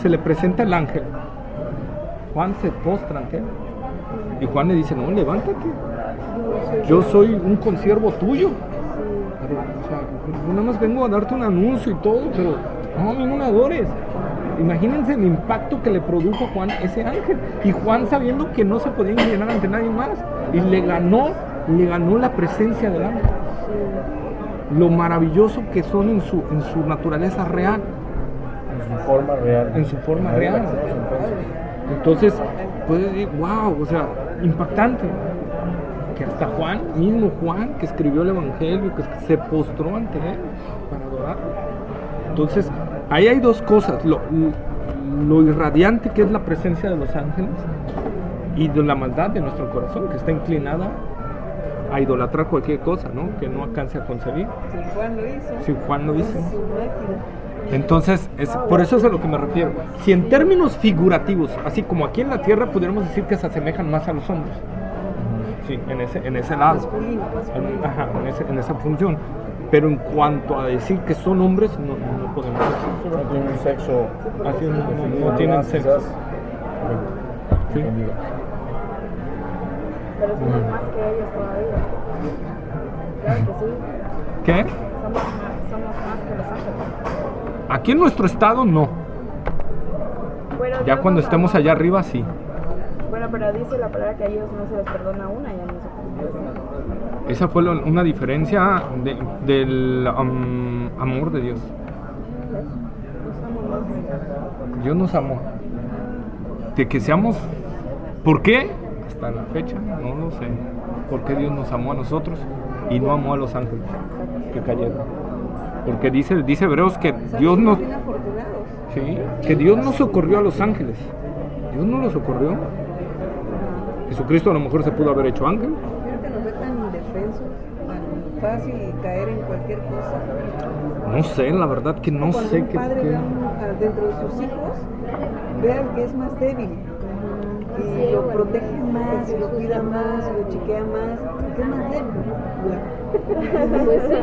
Speaker 1: le presenta el ángel, Juan se postra ante él y Juan le dice, no, levántate, yo soy un consiervo tuyo. Pero, o sea, yo nada más vengo a darte un anuncio y todo, pero no, a mí no me adores. Imagínense el impacto que le produjo a Juan ese ángel. Y Juan sabiendo que no se podía inclinar ante nadie más. Y le ganó la presencia del ángel. Lo maravilloso que son en su naturaleza real.
Speaker 2: En su forma real.
Speaker 1: En su forma real. Entonces, puedes decir, wow, o sea, impactante. Que hasta mismo Juan, que escribió el Evangelio, que se postró ante él para adorarlo. Entonces, ahí hay dos cosas, lo irradiante que es la presencia de los ángeles y de la maldad de nuestro corazón, que está inclinada a idolatrar cualquier cosa, ¿no? Que no alcance a concebir.
Speaker 3: Si Juan lo hizo.
Speaker 1: Si Juan lo hizo.
Speaker 3: Es su máquina.
Speaker 1: Entonces, por eso es a lo que me refiero. Si en términos figurativos, así como aquí en la tierra, pudiéramos decir que se asemejan más a los hombres. Sí, en ese lado. Ajá, en esa función. Pero en cuanto a decir que son hombres, no podemos decir.
Speaker 2: No tienen un sexo.
Speaker 1: Así no tienen sexo. Sí.
Speaker 5: Pero somos más que ellos todavía. Claro que sí.
Speaker 1: ¿Qué?
Speaker 5: Somos más que los ángeles.
Speaker 1: Aquí en nuestro estado no.
Speaker 5: Bueno,
Speaker 1: Ya
Speaker 5: Dios
Speaker 1: cuando
Speaker 5: nos
Speaker 1: estemos
Speaker 5: amó.
Speaker 1: allá arriba sí.
Speaker 5: Bueno, pero dice la palabra que a ellos no se les perdona una y a nosotros.
Speaker 1: Esa fue una diferencia del amor de Dios. Dios nos amó. De que seamos... ¿Por qué? Hasta la fecha no lo sé. ¿Por qué Dios nos amó a nosotros y no amó a los ángeles que cayeron? Porque dice Hebreos que Dios nos...
Speaker 3: Bien afortunados.
Speaker 1: Sí, que Dios no socorrió a los ángeles. Dios no los socorrió. Jesucristo a lo mejor se pudo haber hecho ángel.
Speaker 3: Creo que nos ve tan indefensos, tan fácil caer en cualquier cosa.
Speaker 1: No sé, la verdad que no
Speaker 3: Cuando
Speaker 1: sé
Speaker 3: un
Speaker 1: qué.
Speaker 3: padre ve dentro de sus hijos, vean que es más débil. Y lo protege más, y lo cuida más, y lo chiquea más, porque es más débil.
Speaker 4: Pues sí.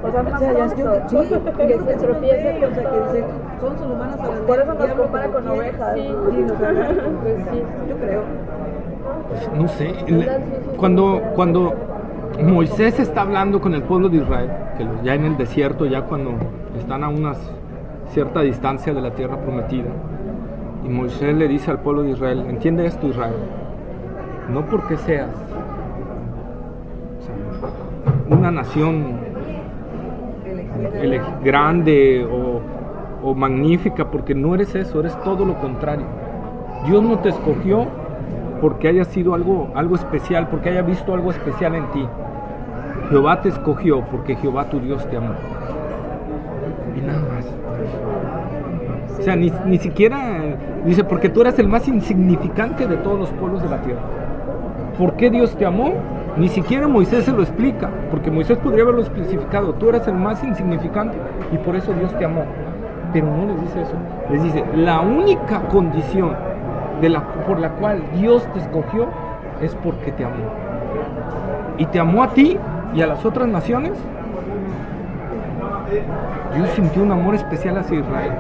Speaker 5: O sea, más
Speaker 3: Sí,
Speaker 5: tonto.
Speaker 3: que
Speaker 4: se tropieza
Speaker 3: o sea, que dice, son sus humanas a
Speaker 5: Por eso nos compara con ovejas.
Speaker 4: Sí.
Speaker 3: Sí, nos agarra.
Speaker 4: Pues sí.
Speaker 3: Yo creo.
Speaker 1: No sé. Cuando Moisés está hablando con el pueblo de Israel, que ya en el desierto, ya cuando están a una cierta distancia de la tierra prometida, y Moisés le dice al pueblo de Israel: entiende esto, Israel, no porque seas una nación grande o magnífica, porque no eres eso, eres todo lo contrario. Dios no te escogió porque haya sido algo especial, porque haya visto algo especial en ti. Jehová te escogió porque Jehová tu Dios te amó. Y nada más. O sea, ni siquiera dice, porque tú eres el más insignificante de todos los pueblos de la tierra. ¿Por qué Dios te amó? Ni siquiera Moisés se lo explica, porque Moisés podría haberlo especificado. Tú eres el más insignificante y por eso Dios te amó. Pero no les dice eso. Les dice, la única condición por la cual Dios te escogió es porque te amó. Y te amó a ti y a las otras naciones. Dios sintió un amor especial hacia Israel.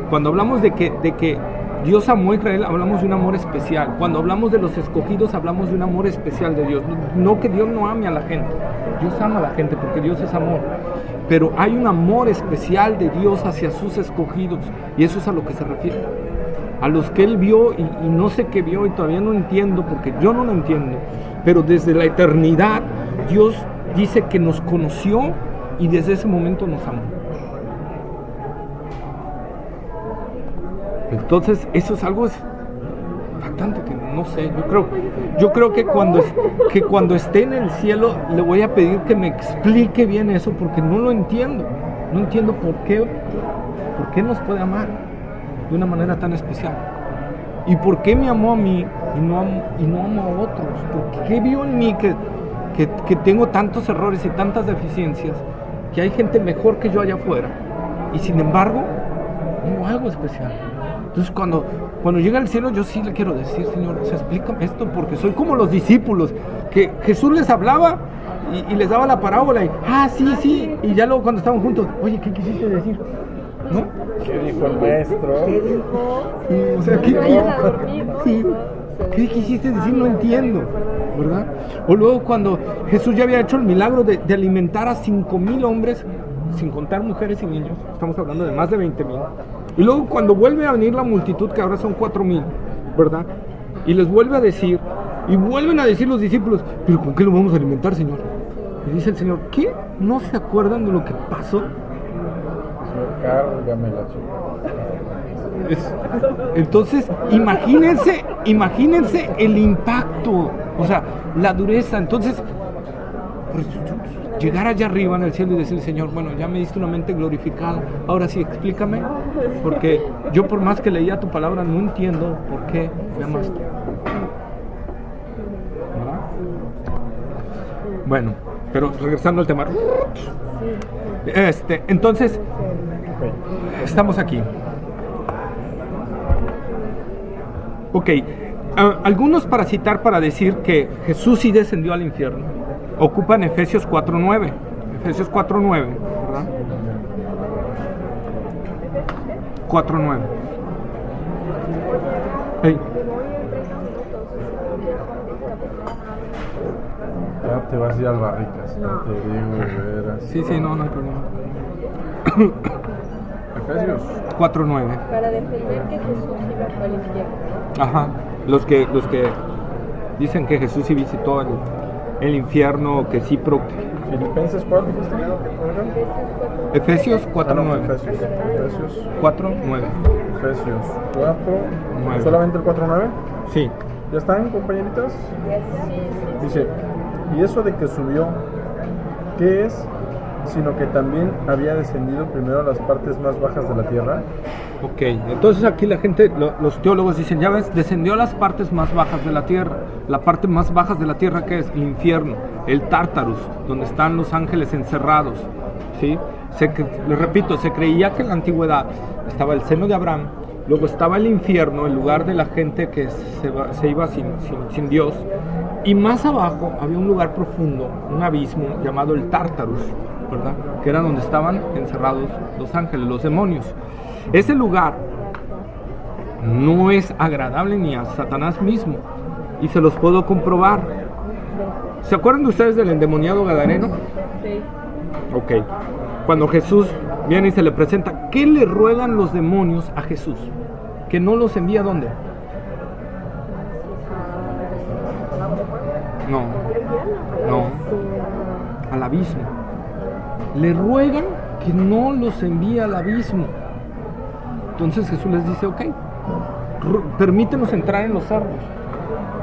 Speaker 1: Cuando hablamos de que Dios amó a Israel, hablamos de un amor especial. Cuando hablamos de los escogidos, hablamos de un amor especial de Dios. No que Dios no ame a la gente. Dios ama a la gente porque Dios es amor. Pero hay un amor especial de Dios hacia sus escogidos. Y eso es a lo que se refiere. A los que Él vio y no sé qué vio y todavía no entiendo, porque yo no lo entiendo. Pero desde la eternidad, Dios dice que nos conoció y desde ese momento nos amó. Entonces, eso es algo impactante que no sé. Yo creo que cuando esté en el cielo le voy a pedir que me explique bien eso, porque no lo entiendo. No entiendo por qué nos puede amar de una manera tan especial. ¿Y por qué me amó a mí y no amó a otros? ¿Por qué vio en mí que tengo tantos errores y tantas deficiencias, que hay gente mejor que yo allá afuera? Y sin embargo, tengo algo especial. Entonces cuando llega al cielo, yo sí le quiero decir, Señor, o sea, explícame esto, porque soy como los discípulos, que Jesús les hablaba y les daba la parábola y, sí, y ya luego cuando estaban juntos, oye, ¿qué quisiste decir? ¿No?
Speaker 2: ¿Qué dijo el maestro?
Speaker 3: ¿Qué dijo?
Speaker 1: O sea,
Speaker 4: No vayan a dormir, ¿no?
Speaker 1: Sí. ¿Qué quisiste decir? No entiendo, ¿verdad? O luego cuando Jesús ya había hecho el milagro de alimentar a 5,000 hombres, sin contar mujeres y niños, estamos hablando de más de 20,000. Y luego cuando vuelve a venir la multitud, que ahora son 4,000, ¿verdad? Y les vuelve a decir, y vuelven a decir los discípulos, ¿pero con qué lo vamos a alimentar, Señor? Y dice el Señor, ¿qué? ¿No se acuerdan de lo que pasó?
Speaker 2: Señor, cárgame la chica.
Speaker 1: Entonces, imagínense el impacto, o sea, la dureza. Entonces, pues, llegar allá arriba en el cielo y decirle, Señor, bueno, ya me diste una mente glorificada, ahora sí, explícame, porque yo por más que leía tu palabra no entiendo por qué me amaste. ¿Verdad? Bueno, pero regresando al tema. Entonces, Estamos aquí. Ok. Algunos para citar para decir que Jesús sí descendió al infierno ocupan Efesios 4:9. Efesios 4:9, ¿verdad? 4:9. Hey.
Speaker 2: Ya te vas a ir al Barricas. No. Te digo, de veras.
Speaker 1: Sí, no hay problema.
Speaker 2: Efesios
Speaker 1: 4:9.
Speaker 4: Para defender que Jesús iba al infierno.
Speaker 1: Ajá. Los que dicen que Jesús sí visitó el infierno, que sí
Speaker 2: Filipenses 4, dijiste.
Speaker 1: Efesios 4:9.
Speaker 2: Efesios
Speaker 1: 4:9.
Speaker 2: Efesios 4:9.
Speaker 1: Nueve.
Speaker 2: ¿Solamente el 4:9?
Speaker 1: Sí.
Speaker 2: ¿Ya están, compañeritas? Dice, y eso de que subió, ¿qué es? Sino que también había descendido primero a las partes más bajas de la tierra.
Speaker 1: Ok, entonces aquí la gente, los teólogos dicen, ya ves, descendió a las partes más bajas de la tierra. La parte más baja de la tierra, ¿qué es? El infierno, el Tártarus, donde están los ángeles encerrados, ¿sí? Les repito, se creía que en la antigüedad estaba el seno de Abraham, luego estaba el infierno, el lugar de la gente que se iba sin Dios, y más abajo había un lugar profundo, un abismo llamado el Tártarus, ¿verdad? Que era donde estaban encerrados los ángeles, los demonios. Ese lugar no es agradable ni a Satanás mismo, y se los puedo comprobar. ¿Se acuerdan de ustedes del endemoniado gadareno?
Speaker 4: Sí.
Speaker 1: Ok. Cuando Jesús viene y se le presenta, ¿qué le ruegan los demonios a Jesús? ¿Que no los envía a dónde? No, al abismo. Le ruegan que no los envíe al abismo. Entonces Jesús les dice, ok, permítenos entrar en los cerdos.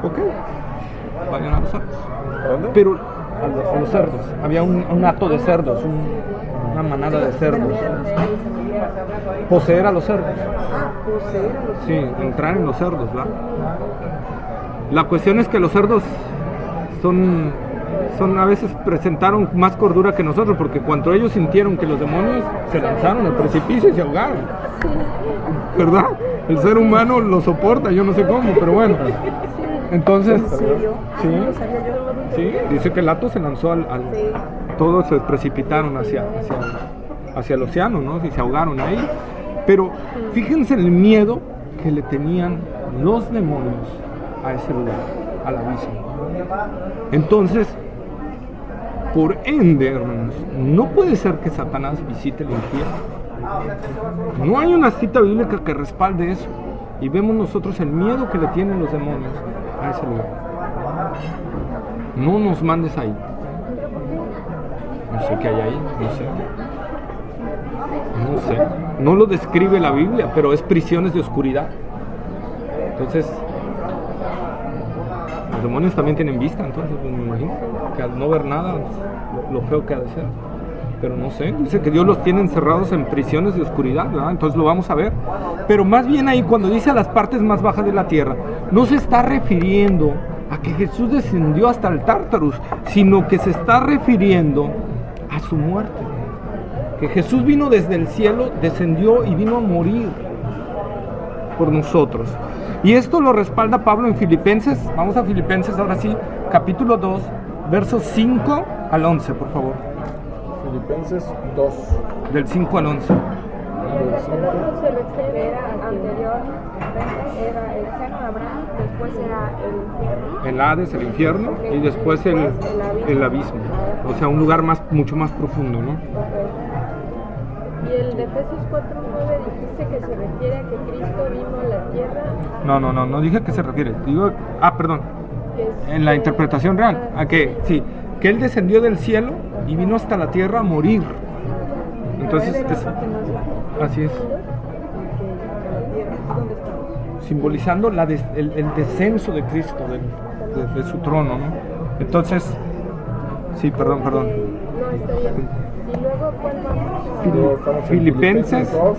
Speaker 1: Ok, vayan a los cerdos.
Speaker 2: ¿Dónde?
Speaker 1: Pero a los cerdos, había un hato de cerdos, una manada de cerdos. Poseer a los cerdos. Sí, entrar en los cerdos, ¿verdad? La cuestión es que los cerdos son a veces presentaron más cordura que nosotros, porque cuando ellos sintieron que los demonios se lanzaron al precipicio y se ahogaron, ¿verdad? El ser humano lo soporta, yo no sé cómo, pero bueno. Entonces, sí, dice que el hato se lanzó todos se precipitaron hacia el océano, ¿no? Y se ahogaron ahí. Pero fíjense el miedo que le tenían los demonios a ese lugar, al abismo. Entonces, por ende, hermanos, no puede ser que Satanás visite el infierno. No hay una cita bíblica que respalde eso. Y vemos nosotros el miedo que le tienen los demonios a ese lugar. No nos mandes ahí. No sé qué hay ahí, no sé. No lo describe la Biblia, pero es prisiones de oscuridad. Entonces, los demonios también tienen vista, entonces pues, me imagino que al no ver nada, lo feo que ha de ser. Pero no sé, dice que Dios los tiene encerrados en prisiones de oscuridad, ¿verdad? Entonces lo vamos a ver. Pero más bien ahí, cuando dice a las partes más bajas de la tierra, no se está refiriendo a que Jesús descendió hasta el Tártarus, sino que se está refiriendo a su muerte. Que Jesús vino desde el cielo, descendió y vino a morir por nosotros. Y esto lo respalda Pablo en Filipenses. Vamos a Filipenses ahora sí, capítulo 2, versos 5 al 11, por favor.
Speaker 2: Filipenses 2.
Speaker 1: Del 5 al 11.
Speaker 5: Era el seno de Abraham, después era el infierno.
Speaker 1: El Hades, el infierno, y después el abismo. O sea, un lugar mucho más profundo, ¿no?
Speaker 4: Y el de Efesios 4:9 dice que se refiere a que Cristo vino a la tierra.
Speaker 1: No dije que se refiere. Digo, perdón. En la interpretación real, a que sí, que Él descendió del cielo y vino hasta la tierra a morir. Entonces, así es. Simbolizando el descenso de Cristo de su trono, ¿no? Entonces, sí, perdón.
Speaker 4: No, está bien. Y luego, ¿cuál vamos?
Speaker 2: Estamos en
Speaker 1: Filipenses
Speaker 2: 2,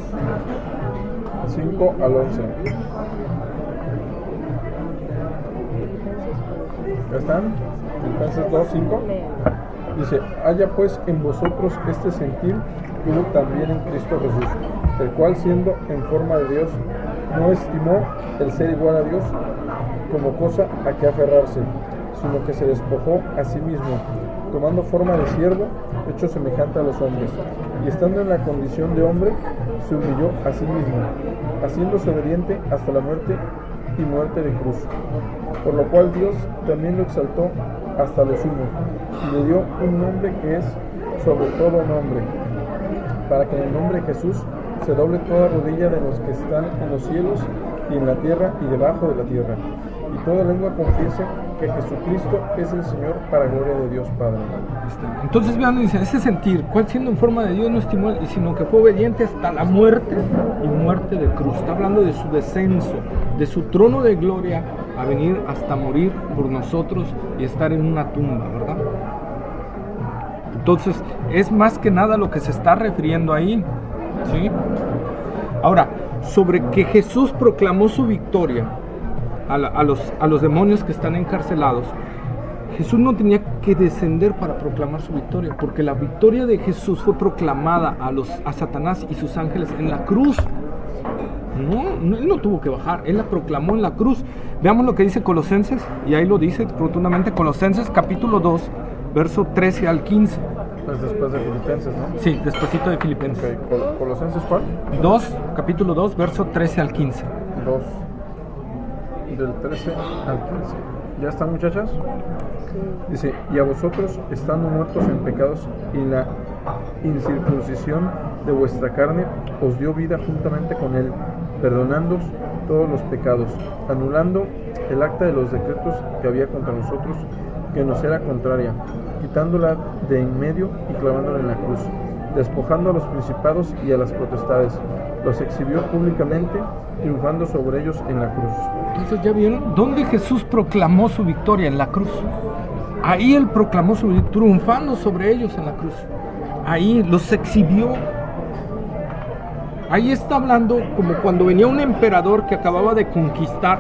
Speaker 2: 5 al 11. ¿Ya están? Filipenses 2, 5. Dice, haya pues en vosotros este sentir que hubo también en Cristo Jesús, el cual siendo en forma de Dios, no estimó el ser igual a Dios como cosa a que aferrarse, sino que se despojó a sí mismo, tomando forma de siervo, hecho semejante a los hombres, y estando en la condición de hombre, se humilló a sí mismo, haciéndose obediente hasta la muerte y muerte de cruz. Por lo cual Dios también lo exaltó hasta lo sumo, y le dio un nombre que es sobre todo nombre, para que en el nombre de Jesús se doble toda rodilla de los que están en los cielos y en la tierra y debajo de la tierra, y toda lengua confiese que Jesucristo es el Señor, para gloria de Dios Padre.
Speaker 1: Entonces vean, dice, ese sentir, cual siendo en forma de Dios no estimó, sino que fue obediente hasta la muerte y muerte de cruz. Está hablando de su descenso, de su trono de gloria, a venir hasta morir por nosotros y estar en una tumba, ¿verdad? Entonces, es más que nada lo que se está refiriendo ahí, ¿sí? Ahora, sobre que Jesús proclamó su victoria a los demonios que están encarcelados, Jesús no tenía que descender para proclamar su victoria, porque la victoria de Jesús fue proclamada a Satanás y sus ángeles en la cruz. No, él no tuvo que bajar, él la proclamó en la cruz. Veamos lo que dice Colosenses, y ahí lo dice rotundamente, Colosenses capítulo 2, verso 13 al 15.
Speaker 2: Es después de Filipenses, ¿no?
Speaker 1: Sí, despuésito de Filipenses.
Speaker 2: Okay. ¿Colosenses cuál?
Speaker 1: 2, capítulo 2, verso 13 al 15.
Speaker 2: 2, del 13 al 15. ¿Ya están, muchachas? Dice, y a vosotros, estando muertos en pecados y la incircuncisión de vuestra carne, os dio vida juntamente con él, perdonándoos todos los pecados, anulando el acta de los decretos que había contra nosotros, que nos era contraria, quitándola de en medio y clavándola en la cruz, despojando a los principados y a las potestades, los exhibió públicamente, triunfando sobre ellos en la cruz.
Speaker 1: Entonces, ¿ya vieron? ¿Dónde Jesús proclamó su victoria? En la cruz. Ahí él proclamó su victoria, triunfando sobre ellos en la cruz. Ahí los exhibió. Ahí está hablando como cuando venía un emperador que acababa de conquistar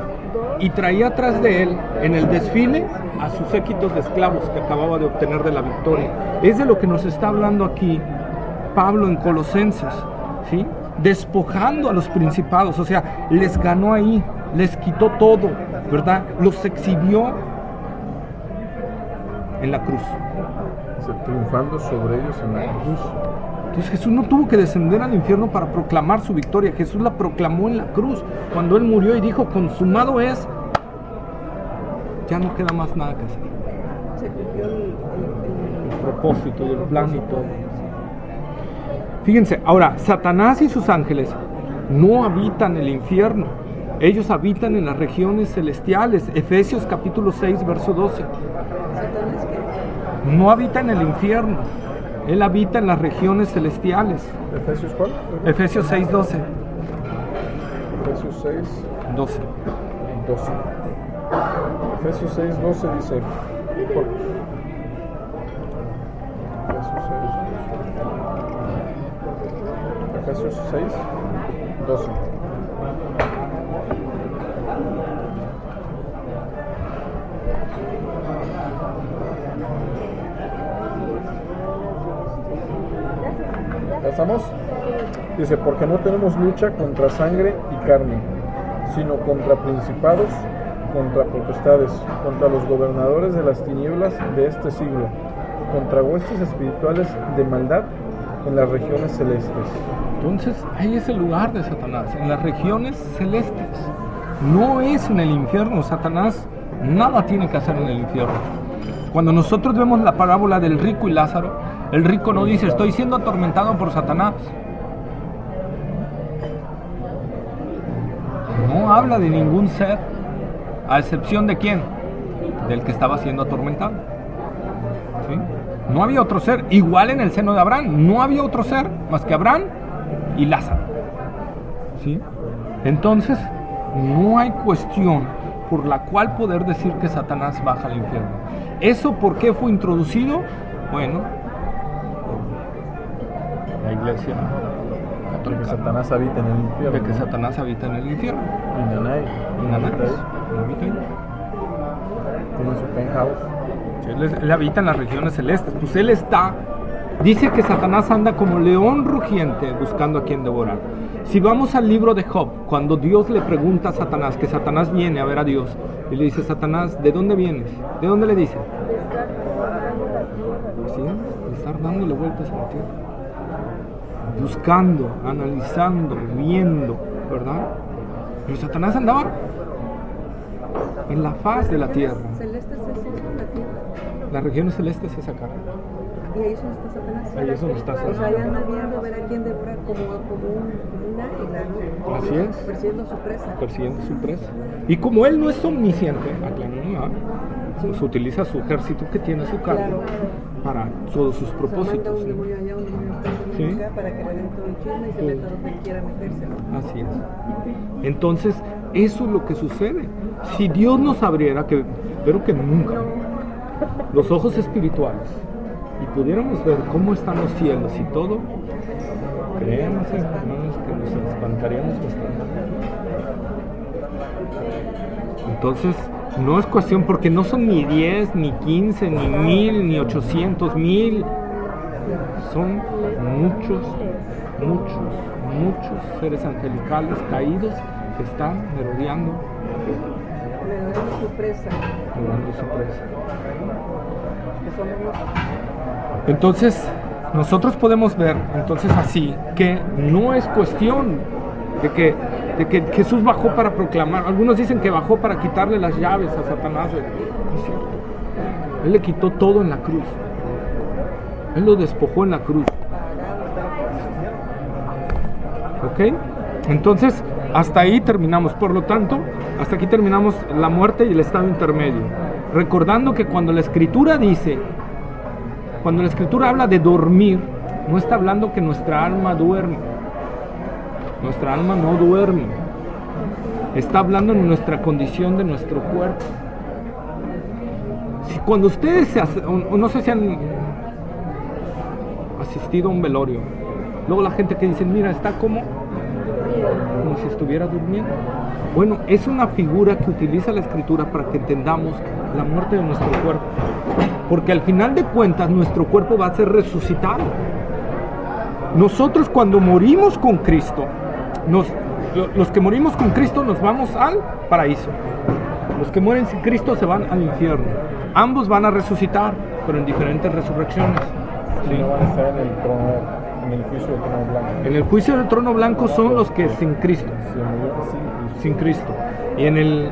Speaker 1: y traía atrás de él, en el desfile, a sus séquitos de esclavos que acababa de obtener de la victoria. Es de lo que nos está hablando aquí Pablo en Colosenses, ¿sí? Despojando a los principados, o sea, les ganó ahí, les quitó todo, ¿verdad? Los exhibió en la cruz.
Speaker 2: Triunfando sobre ellos en la cruz.
Speaker 1: Entonces Jesús no tuvo que descender al infierno para proclamar su victoria. Jesús la proclamó en la cruz, cuando Él murió y dijo, consumado es, ya no queda más nada que hacer.
Speaker 3: Se cumplió
Speaker 1: El propósito y el plan y todo. Fíjense, ahora, Satanás y sus ángeles no habitan el infierno. Ellos habitan en las regiones celestiales. Efesios capítulo 6, verso 12.
Speaker 3: ¿Satanás qué?
Speaker 1: No habita en el infierno. Él habita en las regiones celestiales.
Speaker 2: ¿Efesios cuál?
Speaker 1: Efesios 6, 12.
Speaker 2: Efesios 6,
Speaker 1: 12.
Speaker 2: 12. Efesios 6, 12 dice... Efesios 6, 12. ¿Ya estamos? Dice, porque no tenemos lucha contra sangre y carne, sino contra principados, contra potestades, contra los gobernadores de las tinieblas de este siglo, contra huestes espirituales de maldad en las regiones celestes.
Speaker 1: Entonces, ahí es el lugar de Satanás, en las regiones celestes. No es en el infierno. Satanás nada tiene que hacer en el infierno. Cuando nosotros vemos la parábola del rico y Lázaro, el rico no dice, estoy siendo atormentado por Satanás. No habla de ningún ser, a excepción de quién, del que estaba siendo atormentado. ¿Sí? No había otro ser, igual en el seno de Abraham, no había otro ser más que Abraham y Lázaro. ¿Sí? Entonces, no hay cuestión por la cual poder decir que Satanás baja al infierno. ¿Eso por qué fue introducido? Bueno, la iglesia
Speaker 2: De que Satanás habita en el infierno.
Speaker 1: de que Satanás habita en el infierno.
Speaker 2: Y Nanay.
Speaker 1: Y Nanás
Speaker 2: Habita ahí.
Speaker 1: habita ahí.
Speaker 2: Tiene su penthouse.
Speaker 1: Sí. Él habita en las regiones celestes. Pues Él está. Dice que Satanás anda como león rugiente buscando a quien devorar. Si vamos al libro de Job, cuando Dios le pregunta a Satanás, que Satanás viene a ver a Dios, y le dice: Satanás, ¿de dónde vienes? ¿De dónde le dice? ¿Sí? De estar dándole vueltas a la tierra. Buscando, analizando, viendo, ¿verdad? Pero Satanás andaba en la faz de la tierra.
Speaker 3: Celestes es eso, la tierra.
Speaker 1: Las regiones celestes es acá.
Speaker 3: Y ahí es donde está Satanás.
Speaker 1: Ahí es donde está
Speaker 3: O sea,
Speaker 1: Satanás.
Speaker 3: ahí anda viendo a ver a quién devorar como un águila, ¿no?
Speaker 1: Así es.
Speaker 3: Persiguiendo su presa.
Speaker 1: Persiguiendo su presa. Y como él no es omnisciente, pues utiliza su ejército que tiene a su cargo para todos sus
Speaker 3: O sea, manda
Speaker 1: propósitos.
Speaker 3: un
Speaker 1: ¿no?
Speaker 3: demonio allá, un demonio acá, un
Speaker 1: Sí.
Speaker 3: demonio acá, para que le den todo el chisme y se meta donde quiera meterse, ¿no?
Speaker 1: Así es. Entonces, eso es lo que sucede. Si Dios nos abriera, que espero que nunca, los ojos espirituales, y pudiéramos ver cómo están los cielos y todo, créanme, hermanos, que nos espantaríamos bastante. Entonces, no es cuestión, porque no son ni 10, ni 15, ni 1000, ni 800, 1000. Son muchos seres angelicales caídos que están merodeando
Speaker 3: Le dan su presa,
Speaker 1: su presa.
Speaker 3: que somos nosotros.
Speaker 1: Entonces, nosotros podemos ver, entonces así, que no es cuestión de que Jesús bajó para proclamar. Algunos dicen que bajó para quitarle las llaves a Satanás. No es cierto. Él le quitó todo en la cruz. Él lo despojó en la cruz. ¿Ok? Entonces, hasta ahí terminamos. Por lo tanto, hasta aquí terminamos la muerte y el estado intermedio. Recordando que cuando la Escritura dice, cuando la Escritura habla de dormir, no está hablando que nuestra alma duerme. Nuestra alma no duerme. Está hablando en nuestra condición de nuestro cuerpo. Si cuando ustedes no sé si han asistido a un velorio, luego la gente que dice, mira, está como si estuviera durmiendo. Bueno, es una figura que utiliza la Escritura para que entendamos la muerte de nuestro cuerpo, porque al final de cuentas nuestro cuerpo va a ser resucitado. Nosotros cuando morimos con Cristo, los que morimos con Cristo nos vamos al paraíso. Los que mueren sin Cristo se van al infierno. Ambos van a resucitar, pero en diferentes resurrecciones.
Speaker 2: ¿Sí? No van a estar en el trono, en el juicio del trono blanco.
Speaker 1: En el juicio del trono blanco son los que sin Cristo. Sin Cristo. Y en el...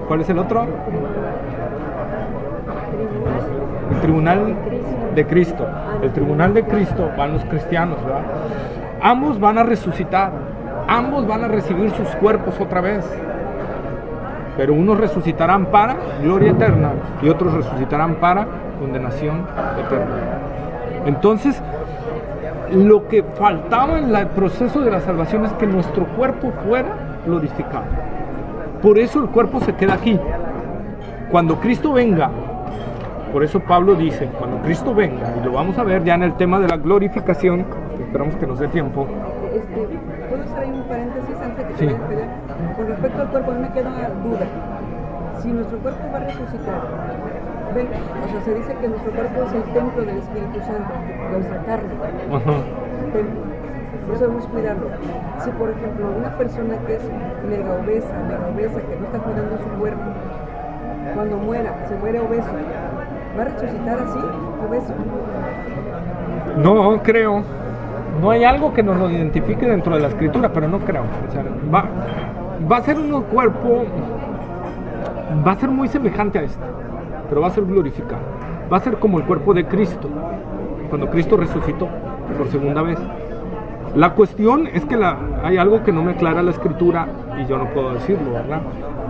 Speaker 1: ¿Cuál es el otro? El tribunal de Cristo. El tribunal de Cristo van los cristianos, ¿verdad? Ambos van a resucitar. Ambos van a recibir sus cuerpos otra vez. Pero unos resucitarán para gloria eterna y otros resucitarán para condenación eterna. Entonces, lo que faltaba en el proceso de la salvación es que nuestro cuerpo fuera glorificado. Por eso el cuerpo se queda aquí. Cuando Cristo venga, por eso Pablo dice, cuando Cristo venga, y lo vamos a ver ya en el tema de la glorificación, esperamos que nos dé tiempo.
Speaker 3: ¿Puedo hacer ahí un paréntesis antes de que
Speaker 1: Sí.
Speaker 3: se vaya a pelear? Con respecto al cuerpo, a mí me queda una duda. Si nuestro cuerpo va a resucitar, ven, o sea, se dice que nuestro cuerpo es el templo del Espíritu Santo, nuestra carne,
Speaker 1: Ajá.
Speaker 3: templo. Por eso debemos cuidarlo. Si, por ejemplo, una persona que es mega obesa, que no está cuidando su cuerpo, cuando muera, se muere obeso, ¿va a resucitar así, obeso?
Speaker 1: No creo. No hay algo que nos lo identifique dentro de la Escritura, pero no creo. O sea, va a ser un cuerpo, va a ser muy semejante a este, pero va a ser glorificado. Va a ser como el cuerpo de Cristo, cuando Cristo resucitó por segunda vez. La cuestión es que hay algo que no me aclara la Escritura y yo no puedo decirlo, ¿verdad?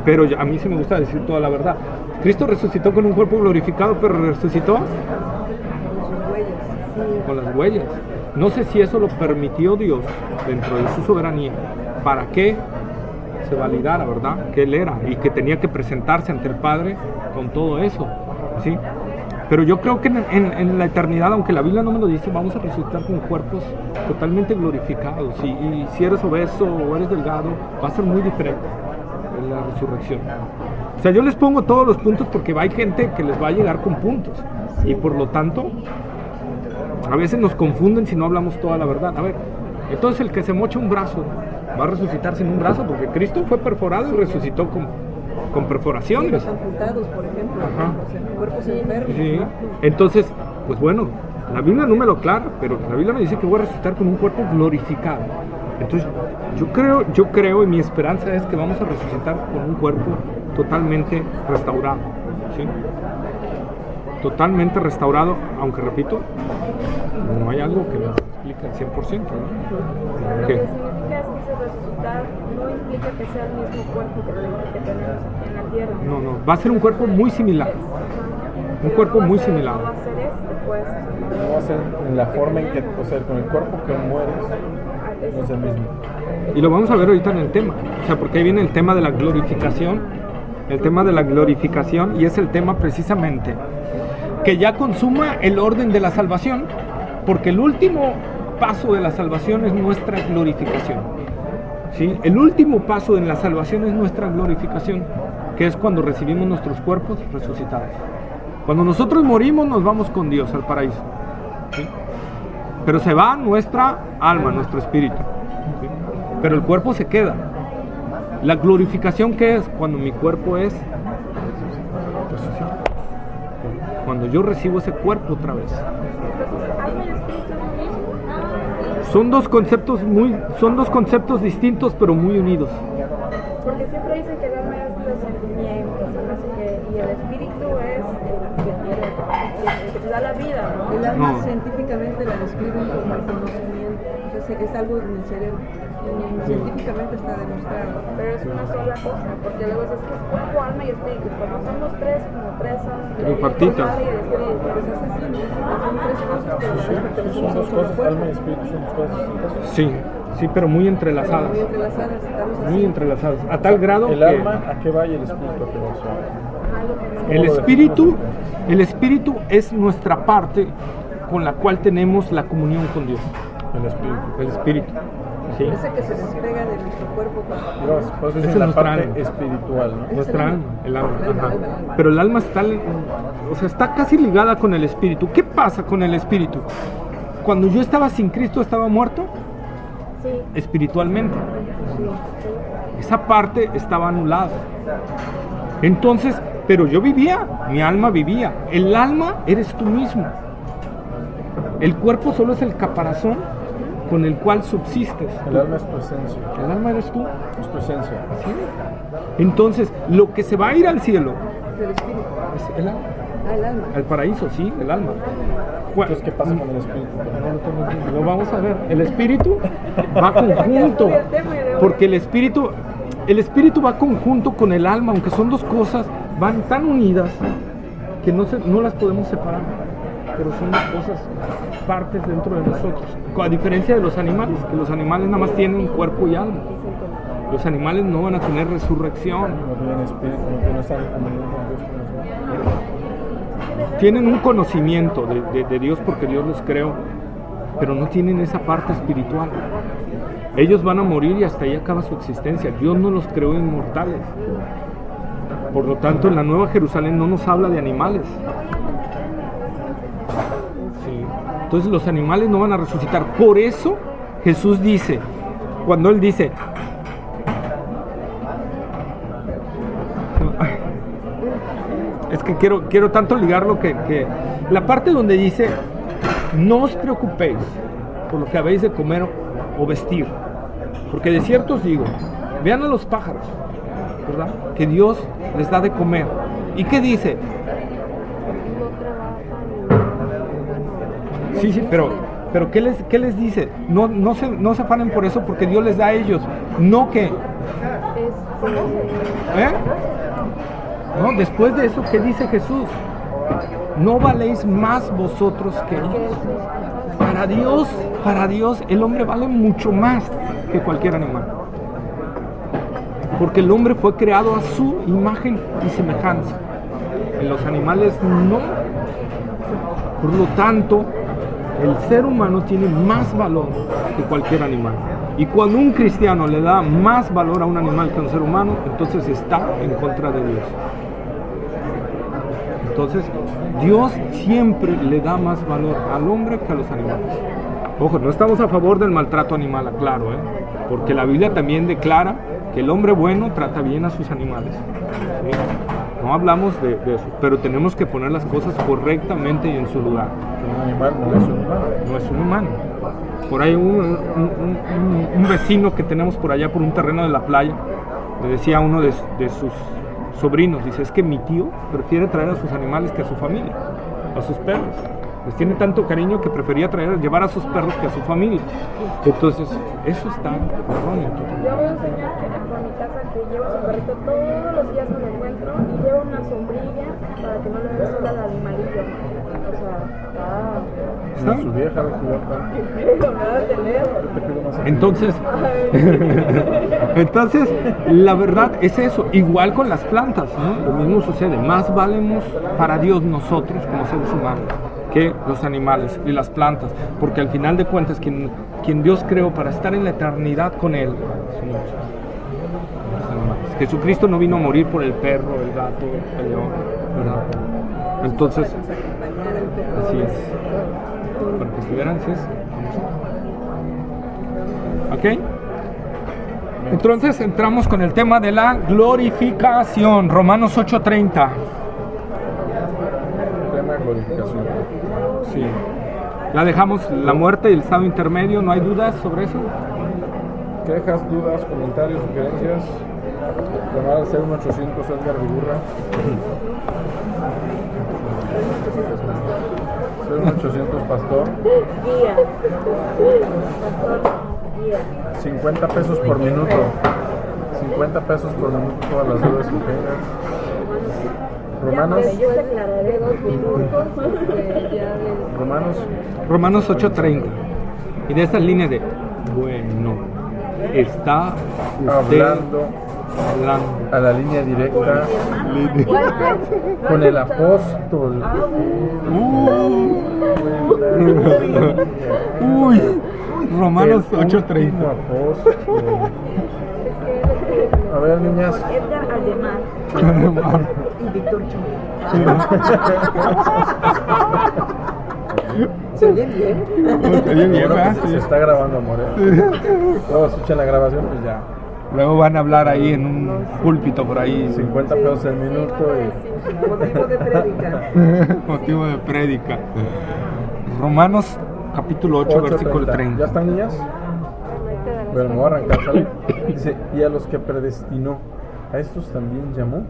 Speaker 1: Pero a mí sí me gusta decir toda la verdad. Cristo resucitó con un cuerpo glorificado, pero resucitó con las huellas. No sé si eso lo permitió Dios dentro de su soberanía para que se validara, ¿verdad? Que Él era y que tenía que presentarse ante el Padre con todo eso, ¿sí? Pero yo creo que en la eternidad, aunque la Biblia no me lo dice, vamos a resucitar con cuerpos totalmente glorificados. Y si eres obeso o eres delgado, va a ser muy diferente en la resurrección. O sea, yo les pongo todos los puntos porque hay gente que les va a llegar con puntos. Y por lo tanto, a veces nos confunden si no hablamos toda la verdad. A ver, entonces el que se mocha un brazo, ¿va a resucitar sin un brazo? Porque Cristo fue perforado y resucitó con perforaciones.
Speaker 3: Los amputados, por ejemplo,
Speaker 1: Ajá.
Speaker 3: los cuerpos enfermos.
Speaker 1: Sí. Entonces, pues bueno, la Biblia no me lo aclara, pero la Biblia me dice que voy a resucitar con un cuerpo glorificado. Entonces, yo creo y mi esperanza es que vamos a resucitar con un cuerpo totalmente restaurado, ¿sí? Totalmente restaurado, aunque repito, no hay algo que lo explique al 100%, ¿no?
Speaker 5: Lo que significa es que ese resucitar no implica que sea el mismo cuerpo que tenemos aquí en la tierra.
Speaker 1: No, va a ser un cuerpo muy similar. Un cuerpo muy similar.
Speaker 5: No va a ser pues.
Speaker 2: No va a ser en la forma en que, o sea, con el cuerpo que mueres, no es el mismo.
Speaker 1: Y lo vamos a ver ahorita en el tema, o sea, porque ahí viene el tema de la glorificación, y es el tema precisamente que ya consuma el orden de la salvación, porque el último paso de la salvación es nuestra glorificación, ¿sí? El último paso en la salvación es nuestra glorificación, que es cuando recibimos nuestros cuerpos resucitados. Cuando nosotros morimos nos vamos con Dios al paraíso, ¿sí? Pero se va nuestra alma, nuestro espíritu, ¿sí? Pero el cuerpo se queda. La glorificación, ¿qué es? Cuando mi cuerpo es resucitado. Cuando yo recibo ese cuerpo otra vez. Son dos conceptos distintos pero muy unidos.
Speaker 5: Porque siempre dicen que el alma es de sentimientos, y el espíritu es el que te da la vida, ¿no?
Speaker 3: El alma
Speaker 1: No.
Speaker 3: científicamente la describen como el conocimiento, entonces es algo en el cerebro, científicamente está demostrado.
Speaker 5: Pero es una sola cosa, porque luego es que es cuerpo, alma y espíritu. Cuando somos tres, como tres son
Speaker 1: Tripartitas.
Speaker 5: el alma y el espíritu.
Speaker 3: Pues es así, ¿no? Son tres cosas, pero a la vez pertenecen
Speaker 2: Son
Speaker 3: a un
Speaker 2: dos
Speaker 3: solo
Speaker 2: cosas,
Speaker 3: cuerpo.
Speaker 2: alma y espíritu son dos cosas distintas.
Speaker 1: Sí, pero muy entrelazadas.
Speaker 3: Muy entrelazadas, estamos así.
Speaker 1: Muy entrelazadas. A tal grado
Speaker 2: El
Speaker 1: que
Speaker 2: alma a qué va y el espíritu a qué va. O sea,
Speaker 1: el espíritu es nuestra parte con la cual tenemos la comunión con Dios.
Speaker 2: el espíritu.
Speaker 1: El espíritu. ¿sí?
Speaker 3: Ese que se despega de nuestro cuerpo.
Speaker 2: Digamos, por eso
Speaker 1: Esa
Speaker 2: es
Speaker 1: es
Speaker 2: la
Speaker 1: nuestra
Speaker 2: parte
Speaker 1: alma.
Speaker 2: espiritual, ¿no?
Speaker 1: Nuestra alma, el alma.
Speaker 3: El alma,
Speaker 1: Ajá.
Speaker 3: el alma.
Speaker 1: Pero el alma está casi ligada con el espíritu. ¿Qué pasa con el espíritu? Cuando yo estaba sin Cristo, estaba muerto
Speaker 5: Sí.
Speaker 1: espiritualmente. Esa parte estaba anulada. Entonces, pero yo vivía, mi alma vivía. El alma eres tú mismo. El cuerpo solo es el caparazón con el cual subsistes.
Speaker 2: El alma es tu esencia.
Speaker 1: El alma eres tú.
Speaker 2: Es tu esencia.
Speaker 1: ¿sí? Entonces, lo que se va a ir al cielo
Speaker 3: El espíritu.
Speaker 1: es el alma.
Speaker 3: El alma.
Speaker 1: Al paraíso, sí, el alma.
Speaker 2: Entonces, ¿qué pasa con el espíritu?
Speaker 1: Lo vamos a ver. El espíritu va conjunto. Porque el espíritu va conjunto con el alma, aunque son dos cosas, van tan unidas que no las podemos separar. Pero son dos cosas, partes dentro de nosotros. A diferencia de los animales, que los animales nada más tienen cuerpo y alma. Los animales no van a tener resurrección.
Speaker 2: No tienen espíritu, no están en comunión con Dios.
Speaker 1: Tienen un conocimiento de Dios porque Dios los creó, pero no tienen esa parte espiritual. Ellos van a morir y hasta ahí acaba su existencia. Dios no los creó inmortales. Por lo tanto, en la Nueva Jerusalén no nos habla de animales. Sí. Entonces los animales no van a resucitar. Por eso Jesús dice, cuando Él dice, es que quiero tanto ligarlo que la parte donde dice, no os preocupéis por lo que habéis de comer o vestir, porque de cierto os digo, vean a los pájaros, ¿verdad? Que Dios les da de comer. ¿Y qué dice? Sí, pero ¿qué les dice? No se afanen por eso, porque Dios les da a ellos. No que... No, después de eso, ¿qué dice Jesús? No valéis más vosotros que ellos. Para Dios, el hombre vale mucho más que cualquier animal. Porque el hombre fue creado a su imagen y semejanza. En los animales no. Por lo tanto, el ser humano tiene más valor que cualquier animal. Y cuando un cristiano le da más valor a un animal que a un ser humano, entonces está en contra de Dios. Entonces, Dios siempre le da más valor al hombre que a los animales. Ojo, no estamos a favor del maltrato animal, aclaro, porque la Biblia también declara que el hombre bueno trata bien a sus animales. ¿Sí? No hablamos de eso, pero tenemos que poner las cosas correctamente y en su lugar.
Speaker 2: Un animal no es un humano.
Speaker 1: No es un humano. Por ahí un vecino que tenemos por allá por un terreno de la playa, le decía a uno de sus sobrinos, dice, es que mi tío prefiere traer a sus animales que a su familia, a sus perros. Les tiene tanto cariño que prefería llevar a sus perros que a su familia. Entonces, eso está erróneo.
Speaker 5: Yo veo un señor que por mi casa que lleva a su perrito todos los días me lo encuentro y lleva una sombrilla para que no le dé sol al animalillo. O sea,
Speaker 2: Ni su vieja lo cuidó tanto.
Speaker 1: Entonces, la verdad es eso. Igual con las plantas, ¿no? Lo mismo sucede. Más valemos para Dios nosotros como seres humanos que los animales y las plantas, porque al final de cuentas quien Dios creó para estar en la eternidad con Él son los animales. Jesucristo no vino a morir por el perro, el gato, el león, ¿verdad? Entonces, así es, para que estuvieran así es. ¿Ok? Entonces entramos con el tema de la glorificación, Romanos 8:30.
Speaker 2: Tema glorificación.
Speaker 1: Sí. La dejamos, la muerte y el estado intermedio, ¿no hay dudas sobre eso?
Speaker 2: Quejas, dudas, comentarios, sugerencias. Llamar al 01800 Edgar Vigurra. 01800 Pastor.
Speaker 5: guía. Pastor, guía.
Speaker 2: 50 pesos por minuto. 50 pesos por minuto todas las dudas que tengas. Romanos.
Speaker 5: Yo te aclararé 2 minutos.
Speaker 1: Romanos 8:30. Y de esas líneas de, bueno, está usted
Speaker 2: Hablando
Speaker 1: hablando.
Speaker 2: a la línea directa con el apóstol.
Speaker 1: Uy, Romanos
Speaker 2: El
Speaker 1: 8:30.
Speaker 2: último apóstol. A ver, niñas.
Speaker 5: Edgar Aldemar.
Speaker 3: Y Víctor ¿Se oye bien?
Speaker 2: Se está grabando, amor. Luego escuchan la grabación, pues ya.
Speaker 1: Luego van a hablar ahí en un púlpito por ahí.
Speaker 2: 50 pesos el minuto y
Speaker 3: Motivo de prédica.
Speaker 1: Motivo de prédica. Romanos capítulo 8, versículo 30.
Speaker 2: ¿Ya están, niñas? Bueno, me voy a arrancar, ¿sale? Dice, y a los que predestinó, a estos también llamó,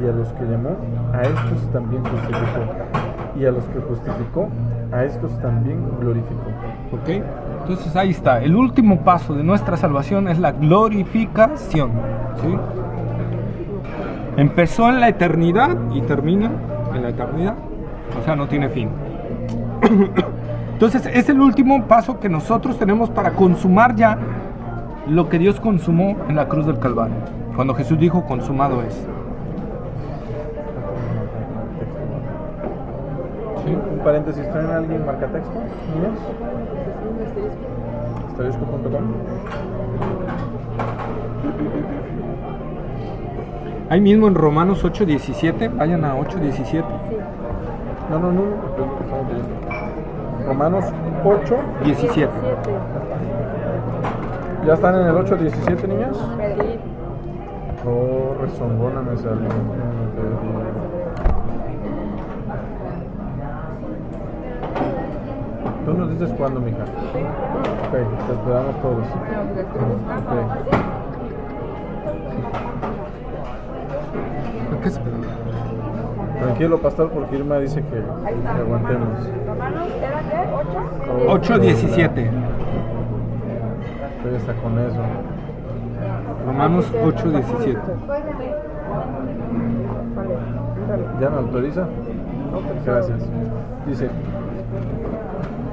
Speaker 2: y a los que llamó, a estos también justificó, y a los que justificó, a estos también glorificó.
Speaker 1: ¿Ok? Entonces ahí está. El último paso de nuestra salvación es la glorificación. ¿Sí? Empezó en la eternidad y termina en la eternidad. O sea, no tiene fin. Entonces es el último paso que nosotros tenemos para consumar ya lo que Dios consumó en la cruz del Calvario. Cuando Jesús dijo, consumado es.
Speaker 2: ¿Sí? Un paréntesis, ¿traen alguien marcatexto? ¿Niñas? Asterisco.com.
Speaker 1: Ahí mismo en Romanos 8:17, vayan a 8:17.
Speaker 2: No, porque es lo que estamos leyendo. Romanos 8,
Speaker 1: 17.
Speaker 2: ¿ya están en el 8:17, niñas?
Speaker 5: Sí.
Speaker 2: Oh, rezongona me salió. Tú nos dices cuándo, mija. Ok, te esperamos todos. Ok.
Speaker 1: ¿Qué esperan?
Speaker 2: Tranquilo, pastor, porque Irma dice que aguantemos.
Speaker 5: Romanos, ¿era qué? 8.
Speaker 1: 8:17.
Speaker 2: Estoy hasta con eso.
Speaker 1: Romanos 8:17.
Speaker 2: ¿Ya me autoriza? Gracias. Dice,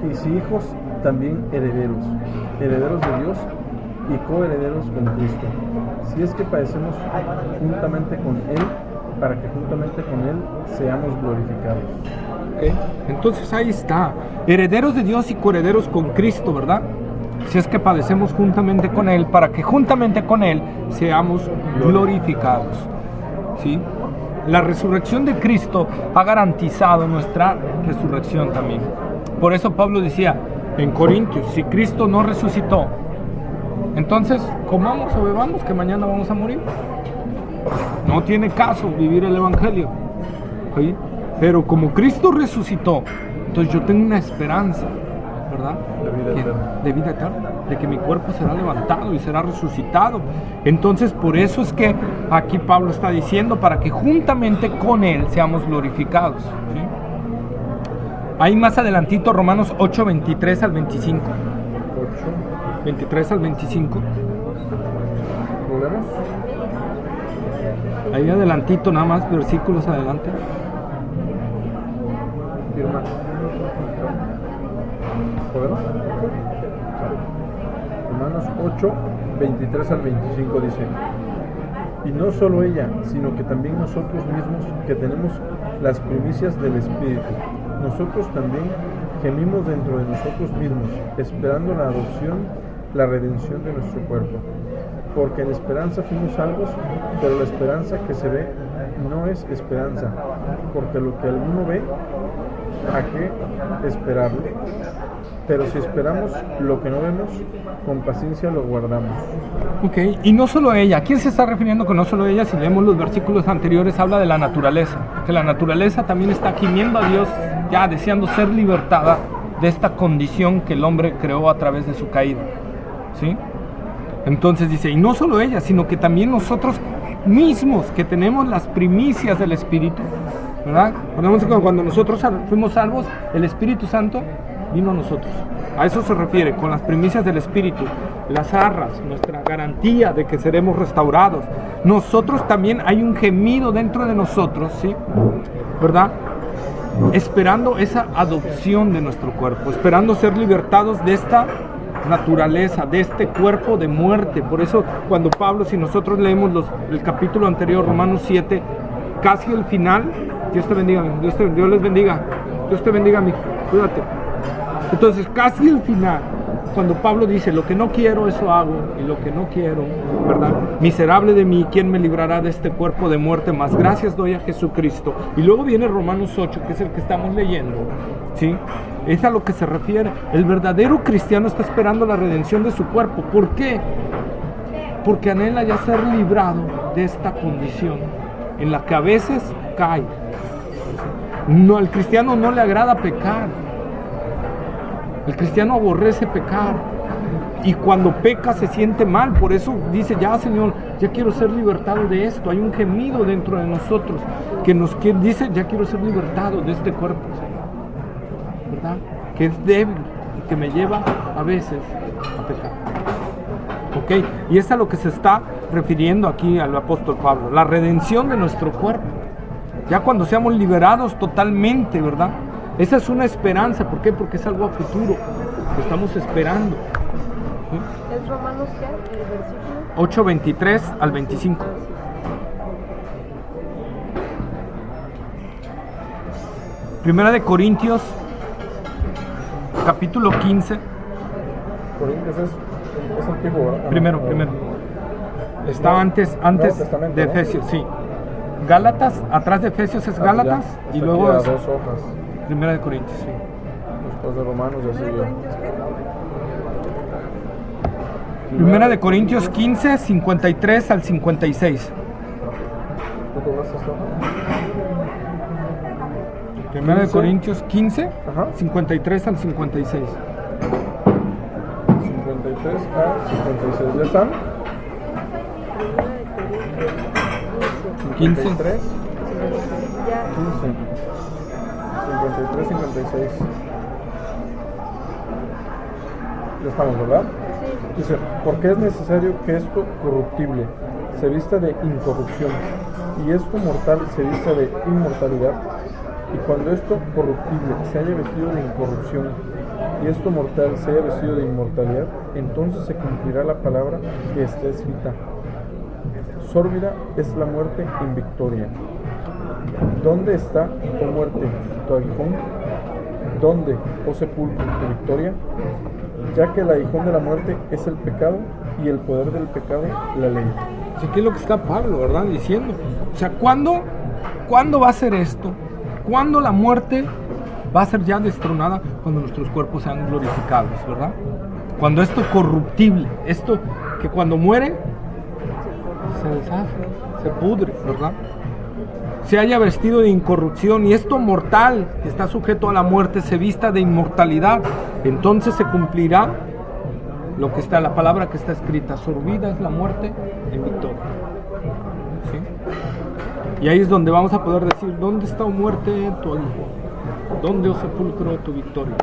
Speaker 2: y si hijos, también herederos, herederos de Dios y coherederos con Cristo, si es que padecemos juntamente con Él, para que juntamente con Él seamos glorificados.
Speaker 1: ¿Okay? Entonces ahí está, herederos de Dios y coherederos con Cristo, ¿verdad? si es que padecemos juntamente con Él, para que juntamente con Él seamos glorificados. ¿Sí? La resurrección de Cristo ha garantizado nuestra resurrección también. Por eso Pablo decía en Corintios, si Cristo no resucitó, entonces comamos o bebamos que mañana vamos a morir. No tiene caso vivir el Evangelio. ¿Sí? Pero como Cristo resucitó, entonces yo tengo una esperanza, ¿verdad? De vida eterna, de que mi cuerpo será levantado y será resucitado. Entonces por eso es que aquí Pablo está diciendo, para que juntamente con Él seamos glorificados. ¿Sí? Ahí más adelantito, Romanos 8, 23 al 25. 23 al 25.
Speaker 2: ¿Problemas?
Speaker 1: Ahí adelantito, nada más, versículos adelante.
Speaker 2: Firma. ¿Problemas? Romanos 8, 23 al 25 dice: y no solo ella, sino que también nosotros mismos, que tenemos las primicias del Espíritu, nosotros también gemimos dentro de nosotros mismos, esperando la adopción, la redención de nuestro cuerpo. Porque en esperanza fuimos salvos, pero la esperanza que se ve no es esperanza, porque lo que alguno ve, ¿a qué esperarlo? Pero si esperamos lo que no vemos, con paciencia lo guardamos.
Speaker 1: Ok, y no solo ella. ¿A quién se está refiriendo con no solo ella? Si leemos los versículos anteriores, habla de la naturaleza. Que la naturaleza también está gimiendo a Dios, ya deseando ser libertada de esta condición que el hombre creó a través de su caída. ¿Sí? Entonces dice, y no solo ella, sino que también nosotros mismos, que tenemos las primicias del Espíritu, ¿verdad? Recordemos que cuando nosotros fuimos salvos, el Espíritu Santo vino a nosotros. A eso se refiere, con las primicias del Espíritu, las arras, nuestra garantía de que seremos restaurados. Nosotros también hay un gemido dentro de nosotros, ¿sí? ¿Verdad? Esperando esa adopción de nuestro cuerpo, esperando ser libertados de esta naturaleza, de este cuerpo de muerte. Por eso cuando Pablo, si nosotros leemos el capítulo anterior, Romanos 7, casi el final, Dios te bendiga, Dios les bendiga, Dios te bendiga, mi hijo, cuídate. Entonces casi el final, cuando Pablo dice, lo que no quiero, eso hago, y lo que no quiero, ¿verdad? Miserable de mí, ¿quién me librará de este cuerpo de muerte? Más gracias doy a Jesucristo. Y luego viene Romanos 8, que es el que estamos leyendo, ¿sí? Es a lo que se refiere. El verdadero cristiano está esperando la redención de su cuerpo. ¿Por qué? Porque anhela ya ser librado de esta condición en la que a veces cae. No, al cristiano no le agrada pecar. El cristiano aborrece pecar. Y cuando peca se siente mal. Por eso dice, ya Señor, ya quiero ser libertado de esto. Hay un gemido dentro de nosotros que dice, ya quiero ser libertado de este cuerpo, ¿verdad? Que es débil y que me lleva a veces a pecar. ¿Ok? Y es a lo que se está refiriendo aquí al apóstol Pablo, la redención de nuestro cuerpo. Ya cuando seamos liberados totalmente, ¿verdad? Esa es una esperanza. ¿Por qué? Porque es algo a futuro que estamos esperando. ¿Sí?
Speaker 5: ¿Es Romanos qué? El versículo
Speaker 1: 8, 23 al 25. Primera de Corintios, capítulo 15.
Speaker 2: Corintios es antiguo, ¿verdad?
Speaker 1: Primero. Está antes de Efesios, sí. Gálatas, atrás de Efesios es Gálatas y luego es
Speaker 2: dos hojas.
Speaker 1: Primera de Corintios, sí.
Speaker 2: Después de Romanos ya siguió.
Speaker 1: Primera de Corintios 15, 53 al 56.
Speaker 2: ¿No tomaste esta hoja?
Speaker 1: Primera de Corintios 15,
Speaker 2: Ajá.
Speaker 1: 53 al 56.
Speaker 2: 53 a 56. ¿Ya están?
Speaker 1: 15.
Speaker 2: 53, 15. 53, 56. Ya estamos, ¿verdad? Dice, porque es necesario que esto corruptible se vista de incorrupción y esto mortal se vista de inmortalidad. Y cuando esto corruptible se haya vestido de incorrupción y esto mortal se haya vestido de inmortalidad, entonces se cumplirá la palabra que está escrita. Sórbida es la muerte en victoria. ¿Dónde está, oh muerte, tu aguijón? ¿Dónde, oh sepulcro, tu victoria? ya que el aguijón de la muerte es el pecado y el poder del pecado la ley.
Speaker 1: Así que es lo que está Pablo, ¿verdad? Diciendo. O sea, ¿cuándo va a ser esto? ¿Cuándo la muerte va a ser ya destronada? Cuando nuestros cuerpos sean glorificados, ¿verdad? Cuando esto corruptible, esto que cuando muere se deshace, se pudre, ¿verdad? Se haya vestido de incorrupción y esto mortal que está sujeto a la muerte se vista de inmortalidad, entonces se cumplirá lo que está, la palabra que está escrita: sorbida es la muerte en victoria. ¿Sí? Y ahí es donde vamos a poder decir: ¿dónde está, oh muerte, tu aguijón? ¿Dónde, oh sepulcro, tu victoria?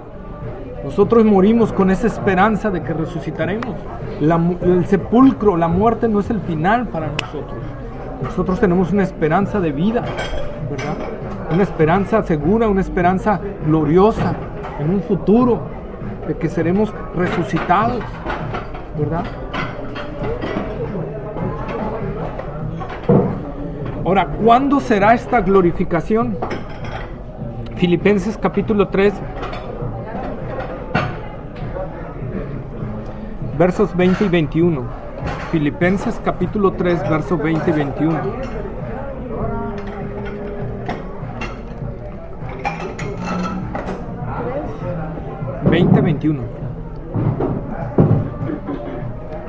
Speaker 1: Nosotros morimos con esa esperanza de que resucitaremos. El sepulcro, la muerte no es el final para nosotros. Nosotros tenemos una esperanza de vida, ¿verdad? Una esperanza segura, una esperanza gloriosa en un futuro de que seremos resucitados, ¿verdad? Ahora, ¿cuándo será esta glorificación? Filipenses capítulo 3, versos 20 y 21. Filipenses capítulo 3, versos 20 y 21.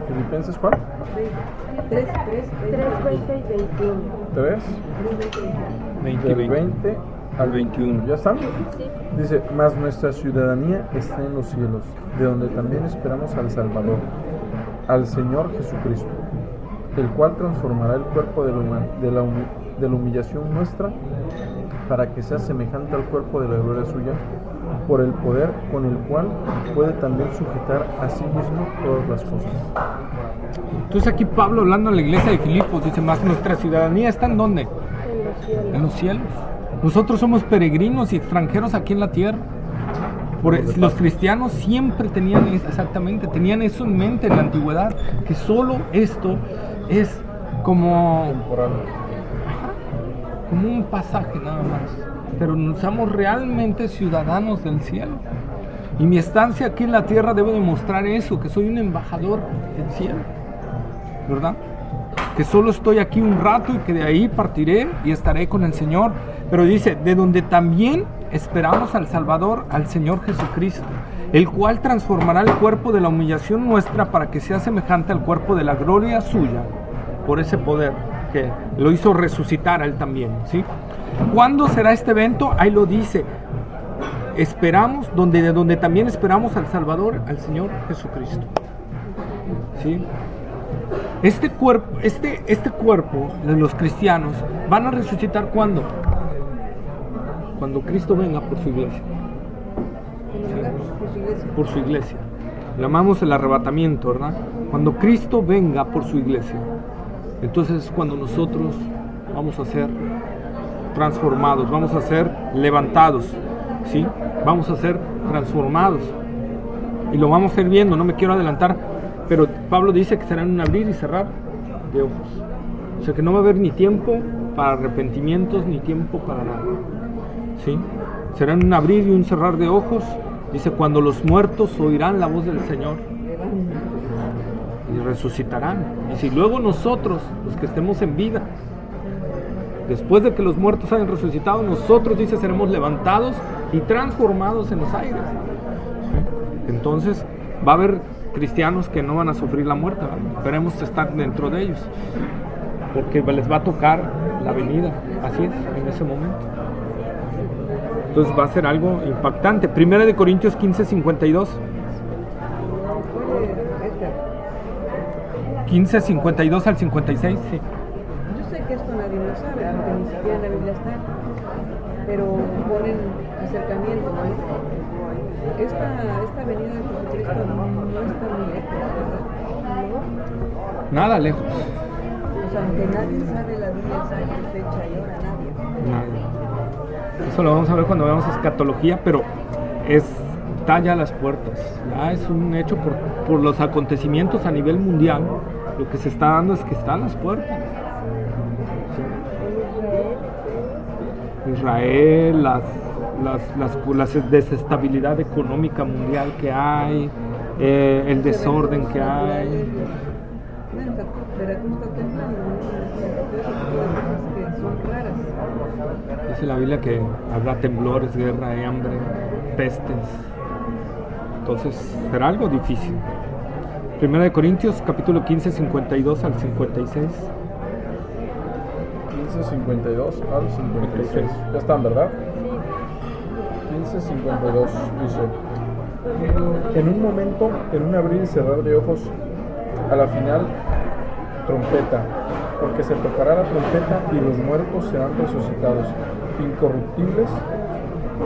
Speaker 2: ¿Filipenses cuál?
Speaker 4: 3, 20 y 21.
Speaker 2: 3,
Speaker 1: 20 y
Speaker 2: del
Speaker 1: 20.
Speaker 2: 20 al
Speaker 1: 21.
Speaker 2: ¿Ya están?
Speaker 4: Sí.
Speaker 2: Dice, mas nuestra ciudadanía está en los cielos, de donde también esperamos al Salvador, al Señor Jesucristo, el cual transformará el cuerpo de la humillación nuestra para que sea semejante al cuerpo de la gloria suya, por el poder con el cual puede también sujetar a sí mismo todas las cosas.
Speaker 1: Entonces aquí Pablo, hablando a la iglesia de Filipos, dice: más nuestra ciudadanía está ¿en dónde? En los cielos. Nosotros somos peregrinos y extranjeros aquí en la tierra. Los cristianos siempre tenían eso en mente en la antigüedad, que solo esto es como un pasaje nada más, pero somos realmente ciudadanos del cielo. Y mi estancia aquí en la tierra debe demostrar eso, que soy un embajador del cielo, ¿verdad? Que solo estoy aquí un rato y que de ahí partiré y estaré con el Señor. Pero dice, de donde también esperamos al Salvador, al Señor Jesucristo, el cual transformará el cuerpo de la humillación nuestra para que sea semejante al cuerpo de la gloria suya, por ese poder que lo hizo resucitar a él también, ¿sí? ¿Cuándo será este evento? Ahí lo dice: esperamos, de donde también esperamos al Salvador, al Señor Jesucristo, ¿sí? Este cuerpo de los cristianos van a resucitar ¿cuándo? Cuando Cristo venga por su iglesia. ¿Sí? Por su iglesia. Llamamos el arrebatamiento, ¿verdad? Cuando Cristo venga por su iglesia, entonces es cuando nosotros vamos a ser transformados, vamos a ser levantados, ¿sí? Vamos a ser transformados. Y lo vamos a ir viendo, no me quiero adelantar, pero Pablo dice que será en un abrir y cerrar de ojos. O sea que no va a haber ni tiempo para arrepentimientos, ni tiempo para nada, ¿sí? Será en un abrir y un cerrar de ojos. Dice, cuando los muertos oirán la voz del Señor y resucitarán. Y si luego nosotros, los que estemos en vida, después de que los muertos hayan resucitado, nosotros, dice, seremos levantados y transformados en los aires. ¿Sí? Entonces va a haber cristianos que no van a sufrir la muerte, ¿verdad? Esperemos estar dentro de ellos, porque les va a tocar la venida, así es, en ese momento. Entonces va a ser algo impactante. 1 Corintios 15:52. 15:52 al 56, sí.
Speaker 3: Yo sé que esto nadie lo sabe, porque ni siquiera en la Biblia está, pero ponen acercamiento, ¿no? Esta venida de Jesucristo no está muy lejos, ¿verdad?
Speaker 1: Nada lejos.
Speaker 3: O sea, aunque nadie sabe la Biblia exacta, fecha y hora, nadie.
Speaker 1: Eso lo vamos a ver cuando veamos escatología, pero está ya a las puertas. Ya es un hecho por los acontecimientos a nivel mundial. Lo que se está dando es que está a las puertas. Sí. Israel, la desestabilidad económica mundial que hay, el desorden que hay.
Speaker 3: Bueno, Veracruz está temblando, todo ese tipo de cosas que son raras.
Speaker 1: Dice la Biblia que habrá temblores, guerra, hambre, pestes. Entonces será algo difícil. Primera de Corintios, capítulo 15, 52 al 56.
Speaker 2: 15, 52 al 56. Ya están, ¿verdad? 15, 52 dice: en un momento, en un abrir y cerrar de ojos, a la final, trompeta, porque se tocará la trompeta y los muertos serán resucitados, incorruptibles,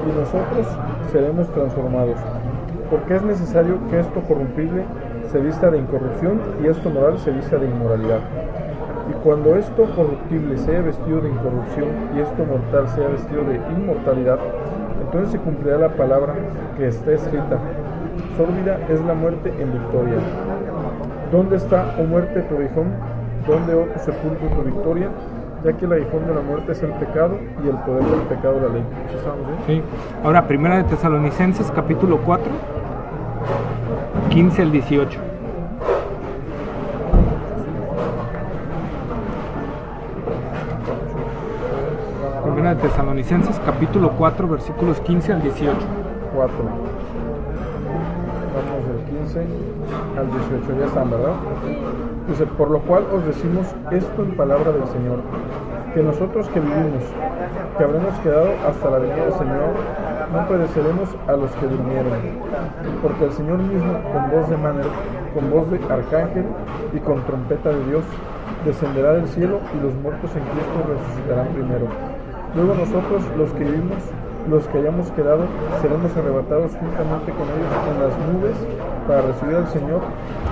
Speaker 2: y nosotros seremos transformados. Porque es necesario que esto corruptible se vista de incorrupción y esto moral se vista de inmoralidad. Y cuando esto corruptible sea vestido de incorrupción y esto mortal sea vestido de inmortalidad, entonces se cumplirá la palabra que está escrita: sórdida es la muerte en victoria. ¿Dónde está, oh muerte, tu aguijón? ¿Dónde, oh tu sepulcro, tu victoria? Ya que el aguijón de la muerte es el pecado y el poder del pecado la ley. ¿Estamos bien?
Speaker 1: Sí. Ahora, Primera de Tesalonicenses, capítulo 4, 15 al 18. Primera de Tesalonicenses, capítulo 4, versículos 15 al 18.
Speaker 2: 4. Vamos del 15 al 18, ya están, ¿verdad? Dice: por lo cual os decimos esto en palabra del Señor, que nosotros que vivimos, que habremos quedado hasta la venida del Señor, no pereceremos a los que durmieron. Porque el Señor mismo, con voz de mando, con voz de arcángel y con trompeta de Dios, descenderá del cielo y los muertos en Cristo resucitarán primero. Luego nosotros, los que vivimos, los que hayamos quedado, seremos arrebatados juntamente con ellos en las nubes para recibir al Señor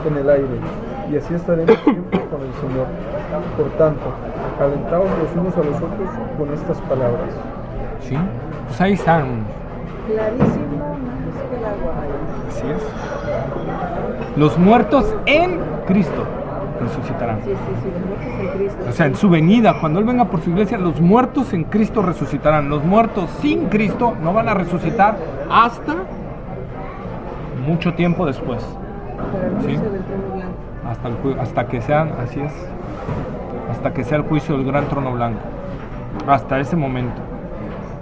Speaker 2: en el aire, y así estaremos siempre con el Señor. Por tanto, alentaos los unos a los otros con estas palabras.
Speaker 1: ¿Sí? Pues ahí están.
Speaker 3: Clarísimo, más que el agua.
Speaker 1: Así es. Los muertos en Cristo resucitarán.
Speaker 3: Sí, los muertos en Cristo.
Speaker 1: O sea, en su venida, cuando Él venga por su iglesia, los muertos en Cristo resucitarán. Los muertos sin Cristo no van a resucitar hasta mucho tiempo después.
Speaker 3: Para el
Speaker 1: ¿Sí?
Speaker 3: juicio del trono blanco.
Speaker 1: Hasta que sean, así es, hasta que sea el juicio del gran trono blanco. Hasta ese momento.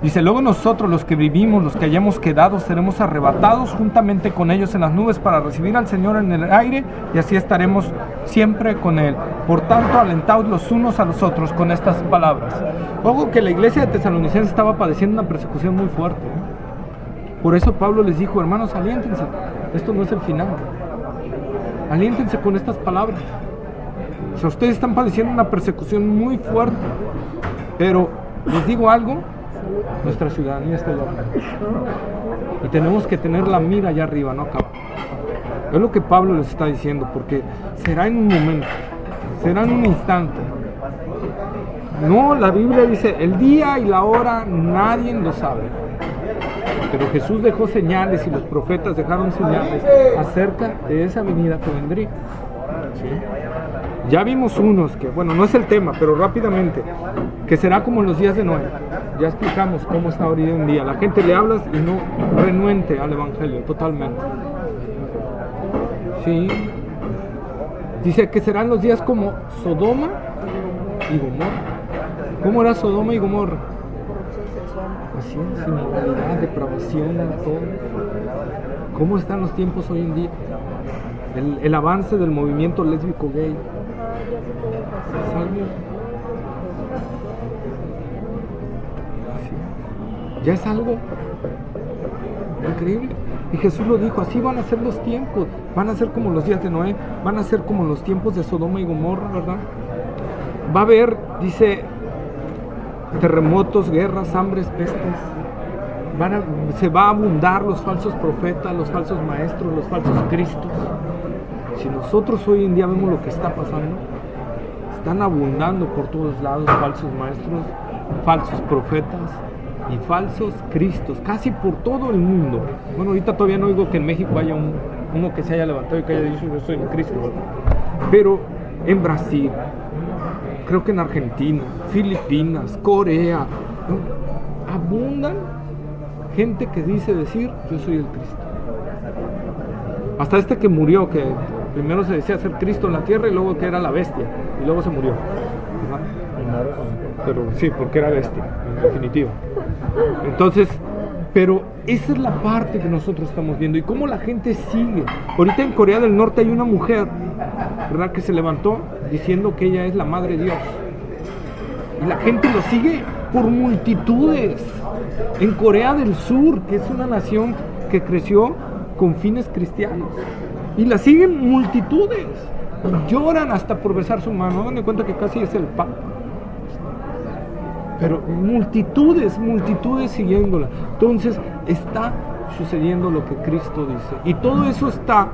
Speaker 1: Dice: luego nosotros, los que vivimos, los que hayamos quedado, seremos arrebatados juntamente con ellos en las nubes para recibir al Señor en el aire, y así estaremos siempre con Él. Por tanto, alentaos los unos a los otros con estas palabras. Ojo que la iglesia de Tesalonicenses estaba padeciendo una persecución muy fuerte. Por eso Pablo les dijo: hermanos, aliéntense, esto no es el final. Aliéntense con estas palabras. O sea, ustedes están padeciendo una persecución muy fuerte, pero les digo algo: nuestra ciudadanía está allá arriba. Y tenemos que tener la mira allá arriba, no acá. Es lo que Pablo les está diciendo, porque será en un momento, será en un instante. No, la Biblia dice: el día y la hora nadie lo sabe. Pero Jesús dejó señales y los profetas dejaron señales acerca de esa venida que vendría. ¿Sí? Ya vimos unos que, bueno, no es el tema, pero rápidamente, que será como en los días de Noé. Ya explicamos cómo está hoy en día. La gente le hablas y no renuente al Evangelio totalmente. Sí. Dice que serán los días como Sodoma y Gomorra. ¿Cómo era Sodoma y Gomorra? Así es, inmoralidad, depravación, todo. ¿Cómo están los tiempos hoy en día? El avance del movimiento lésbico gay. ¿Es algo? Ya es algo increíble. Y Jesús lo dijo: así van a ser los tiempos. Van a ser como los días de Noé. Van a ser como los tiempos de Sodoma y Gomorra, ¿verdad? Va a haber, dice, terremotos, guerras, hambres, pestes. Se va a abundar los falsos profetas, los falsos maestros, los falsos cristos. Si nosotros hoy en día vemos lo que está pasando, están abundando por todos lados falsos maestros, falsos profetas y falsos cristos, casi por todo el mundo. Bueno, ahorita todavía no oigo que en México haya uno que se haya levantado y que haya dicho: yo soy el Cristo, ¿verdad? Pero en Brasil, creo que en Argentina, Filipinas, Corea, ¿no?, abundan gente que dice decir: yo soy el Cristo. Hasta este que murió, que primero se decía ser Cristo en la tierra y luego que era la bestia, y luego se murió. Pero sí, porque era bestia, en definitiva. Entonces, pero esa es la parte que nosotros estamos viendo y cómo la gente sigue. Ahorita en Corea del Norte hay una mujer, ¿verdad?, que se levantó diciendo que ella es la madre de Dios. Y la gente lo sigue por multitudes. En Corea del Sur, que es una nación que creció con fines cristianos, y la siguen multitudes. Lloran hasta por besar su mano. Hagan de cuenta que casi es el Papa. Pero multitudes siguiéndola. Entonces está sucediendo lo que Cristo dice. Y todo eso está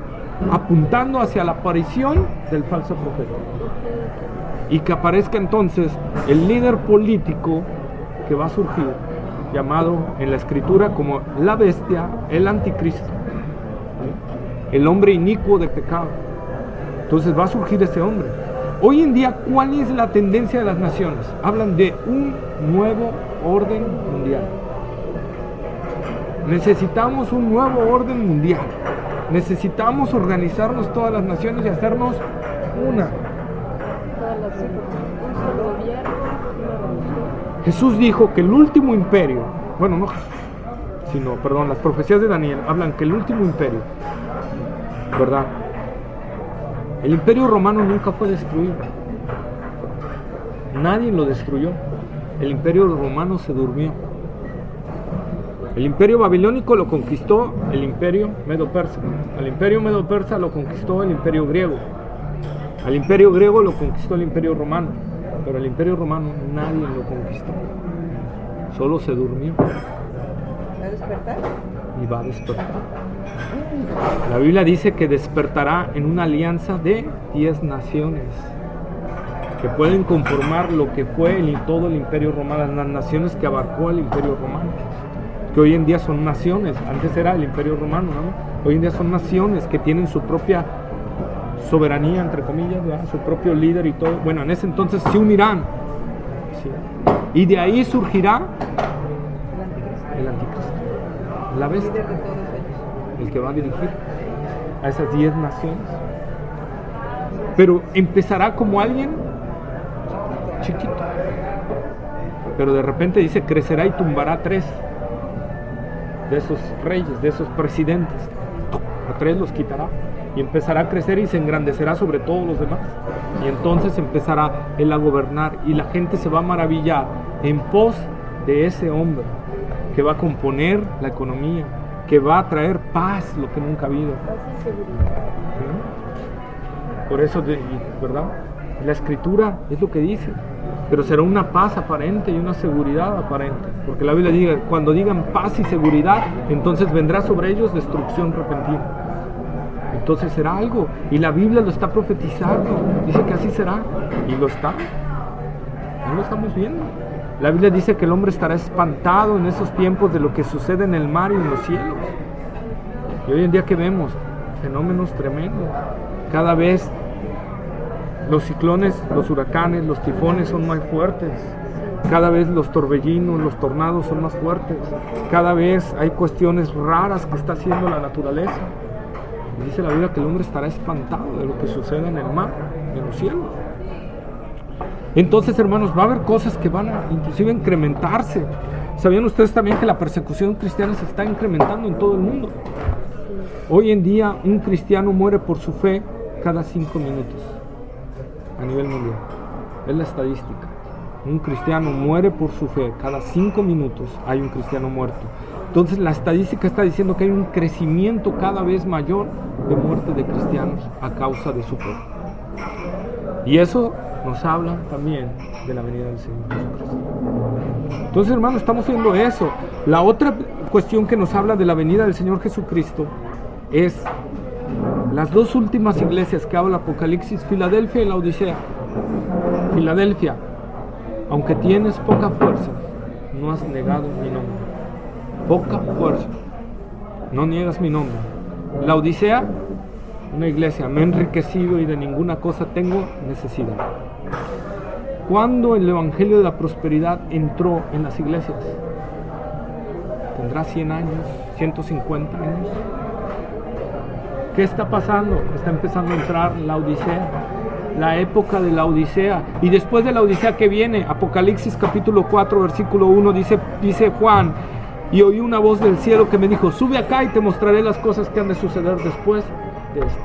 Speaker 1: apuntando hacia la aparición del falso profeta. Y que aparezca entonces el líder político que va a surgir, llamado en la Escritura como la bestia, el anticristo, el hombre inicuo de pecado. Entonces va a surgir ese hombre. Hoy en día, ¿cuál es la tendencia de las naciones? Hablan de un nuevo orden mundial. Necesitamos un nuevo orden mundial. Necesitamos organizarnos todas las naciones y hacernos una. Jesús dijo que el último imperio, las profecías de Daniel hablan que el último imperio, ¿verdad? El imperio romano nunca fue destruido. Nadie lo destruyó. El imperio romano se durmió. El imperio babilónico lo conquistó el imperio medo-persa. Al imperio medo-persa lo conquistó el imperio griego. Al imperio griego lo conquistó el imperio romano. Pero el imperio romano nadie lo conquistó. Solo se durmió.
Speaker 3: ¿Va a despertar?
Speaker 1: Y va a despertar. La Biblia dice que despertará en una alianza de 10 naciones que pueden conformar lo que fue todo el imperio romano, las naciones que abarcó el imperio romano, que hoy en día son naciones. Antes era el imperio romano, ¿no? Hoy en día son naciones que tienen su propia soberanía, entre comillas, ¿verdad?, su propio líder y todo. Bueno, en ese entonces se unirán, ¿sí? Y de ahí surgirá el anticristo, la bestia, el que va a dirigir a esas 10 naciones. Pero empezará como alguien chiquito, pero de repente dice crecerá y tumbará 3 de esos reyes, de esos presidentes. A 3 los quitará y empezará a crecer y se engrandecerá sobre todos los demás. Y entonces empezará él a gobernar y la gente se va a maravillar en pos de ese hombre que va a componer la economía, que va a traer paz, lo que nunca ha habido. Por eso, ¿verdad? La Escritura es lo que dice, pero será una paz aparente y una seguridad aparente, porque la Biblia dice, cuando digan paz y seguridad, entonces vendrá sobre ellos destrucción repentina. Entonces será algo, y la Biblia lo está profetizando, dice que así será, y lo está, no lo estamos viendo. La Biblia dice que el hombre estará espantado en esos tiempos de lo que sucede en el mar y en los cielos. Y hoy en día que vemos fenómenos tremendos, cada vez los ciclones, los huracanes, los tifones son más fuertes, cada vez los torbellinos, los tornados son más fuertes, cada vez hay cuestiones raras que está haciendo la naturaleza. Y dice la Biblia que el hombre estará espantado de lo que sucede en el mar, en los cielos. Entonces, hermanos, va a haber cosas que van a inclusive incrementarse. ¿Sabían ustedes también que la persecución cristiana se está incrementando en todo el mundo? Hoy en día un cristiano muere por su fe cada 5 minutos a nivel mundial. Es la estadística. Un cristiano muere por su fe, cada 5 minutos hay un cristiano muerto. Entonces la estadística está diciendo que hay un crecimiento cada vez mayor de muerte de cristianos a causa de su fe. Y eso nos habla también de la venida del Señor Jesucristo. Entonces, hermanos, estamos viendo eso. La otra cuestión que nos habla de la venida del Señor Jesucristo es las 2 últimas iglesias que habla Apocalipsis, Filadelfia y la Odisea. Filadelfia, aunque tienes poca fuerza, no has negado mi nombre. Poca fuerza, no niegas mi nombre. La Odisea, una iglesia, me he enriquecido y de ninguna cosa tengo necesidad. ¿Cuándo el evangelio de la prosperidad entró en las iglesias? ¿Tendrá 100 años, 150 años? ¿Qué está pasando? Está empezando a entrar la Odisea, la época de la Odisea. Y después de la Odisea, ¿qué viene? Apocalipsis capítulo 4, versículo 1, dice Juan: y oí una voz del cielo que me dijo: sube acá y te mostraré las cosas que han de suceder después de estas.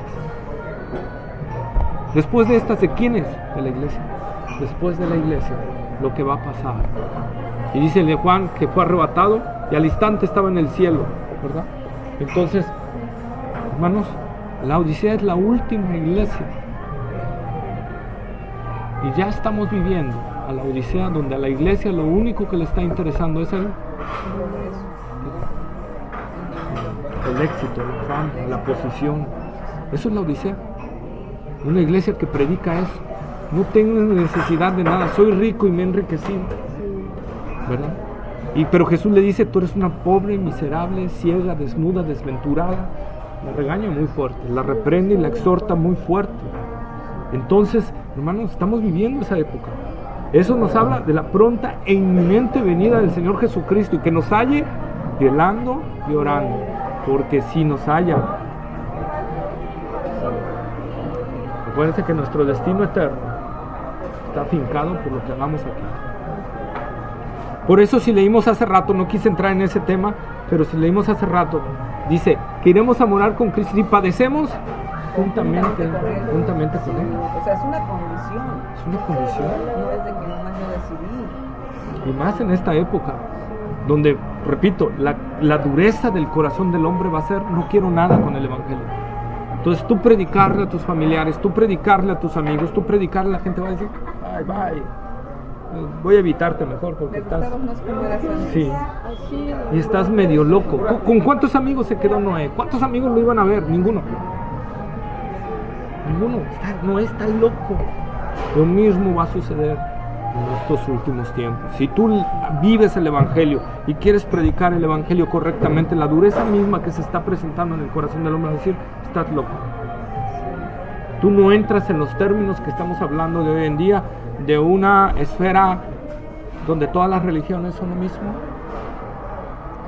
Speaker 1: ¿Después de estas de quiénes? De la iglesia. Después de la iglesia, lo que va a pasar. Y dice el de Juan que fue arrebatado y al instante estaba en el cielo, ¿verdad? Entonces, hermanos, la Odisea es la última iglesia. Y ya estamos viviendo a la Odisea, donde a la iglesia lo único que le está interesando es el éxito, la fama, la posición. Eso es la Odisea. Una iglesia que predica eso. No tengo necesidad de nada, soy rico y me he enriquecido, ¿verdad? Pero Jesús le dice: tú eres una pobre, miserable, ciega, desnuda, desventurada. La regaña muy fuerte, la reprende y la exhorta muy fuerte. Entonces, hermanos, estamos viviendo esa época. Eso nos habla de la pronta e inminente venida del Señor Jesucristo, y que nos halle velando y orando, porque si nos halla. Acuérdense que nuestro destino eterno está afincado por lo que hagamos aquí. Por eso, si leímos hace rato, no quise entrar en ese tema, pero si leímos hace rato, dice que iremos a morar con Cristo y padecemos juntamente con Él.
Speaker 3: O sea, es una condición.
Speaker 1: Es una condición.
Speaker 3: No es de que nomás yo decidí.
Speaker 1: Y más en esta época, donde, repito, la dureza del corazón del hombre va a ser: no quiero nada con el Evangelio. Entonces tú predicarle a tus familiares, tú predicarle a tus amigos, tú predicarle a la gente, va a decir: bye, voy a evitarte mejor porque estás... Sí, y estás medio loco. ¿Con cuántos amigos se quedó Noé? ¿Cuántos amigos lo iban a ver? Ninguno. Noé está loco. Lo mismo va a suceder en estos últimos tiempos. Si tú vives el Evangelio y quieres predicar el Evangelio correctamente, la dureza misma que se está presentando en el corazón del hombre va a decir: estás loco. Tú no entras en los términos que estamos hablando de hoy en día, de una esfera donde todas las religiones son lo mismo.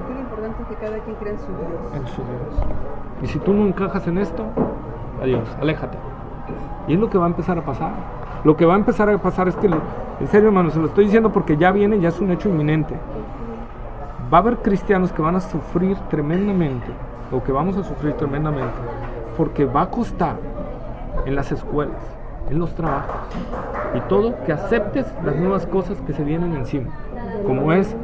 Speaker 3: Aquí lo importante es que cada quien cree en su Dios.
Speaker 1: En su Dios. Y si tú no encajas en esto, adiós, aléjate. Y es lo que va a empezar a pasar. Lo que va a empezar a pasar es que, en serio, hermano, se lo estoy diciendo porque ya viene, ya es un hecho inminente. Va a haber cristianos que van a sufrir tremendamente, o que vamos a sufrir tremendamente, porque va a costar en las escuelas, en los trabajos y todo, que aceptes las nuevas cosas que se vienen encima, como es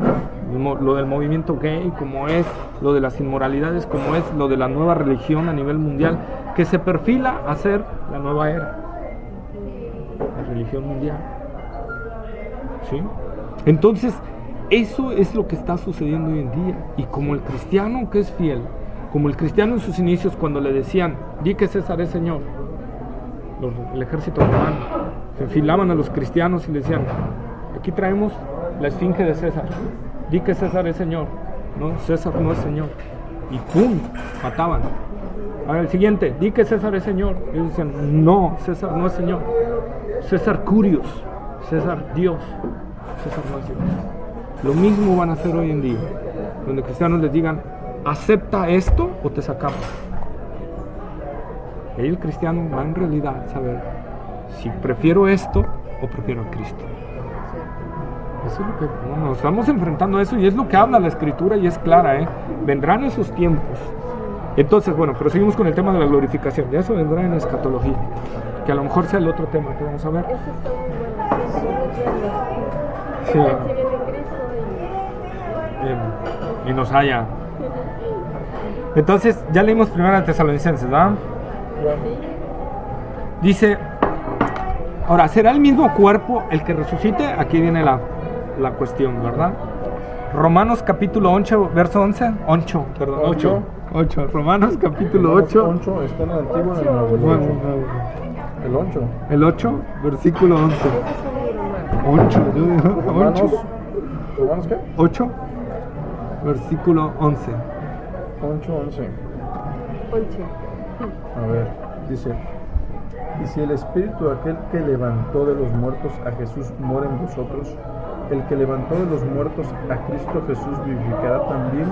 Speaker 1: lo del movimiento gay, como es lo de las inmoralidades, como es lo de la nueva religión a nivel mundial, que se perfila a ser la nueva era, la religión mundial. ¿Sí? Entonces, eso es lo que está sucediendo hoy en día. Y como el cristiano que es fiel, como el cristiano en sus inicios, cuando le decían: di que César es Señor, el ejército romano se enfilaban a los cristianos y le decían: aquí traemos la esfinge de César, di que César es Señor. No, César no es Señor. Y ¡pum!, mataban. Ahora el siguiente: di que César es Señor. Ellos decían: no, César no es Señor. César Curios, César Dios. César no es Dios. Lo mismo van a hacer hoy en día, donde cristianos les digan: acepta esto o te sacamos. Y ahí el cristiano va en realidad a saber si prefiero esto o prefiero a Cristo. Eso es lo que nos estamos enfrentando a eso, y es lo que habla la Escritura, y es clara, vendrán esos tiempos. Entonces, bueno, pero seguimos con el tema de la glorificación. Ya eso vendrá en escatología, que a lo mejor sea el otro tema que vamos a ver.
Speaker 4: Eso está muy bueno.
Speaker 1: Sí.
Speaker 4: Si viene Cristo
Speaker 1: Y nos haya. Entonces, ya leímos primero a Tesalonicenses, ¿verdad? Dice: ahora, ¿será el mismo cuerpo el que resucite? Aquí viene la cuestión, ¿verdad? Romanos capítulo 8, verso 11. 8. Romanos capítulo 8.
Speaker 2: 8 está en el antiguo y en el nuevo. El 8.
Speaker 1: El 8, versículo 11. 8,
Speaker 2: ¿Romanos qué?
Speaker 1: 8, versículo 11.
Speaker 2: 8:11. A ver, dice: y si el espíritu de aquel que levantó de los muertos a Jesús mora en vosotros, el que levantó de los muertos a Cristo Jesús vivificará también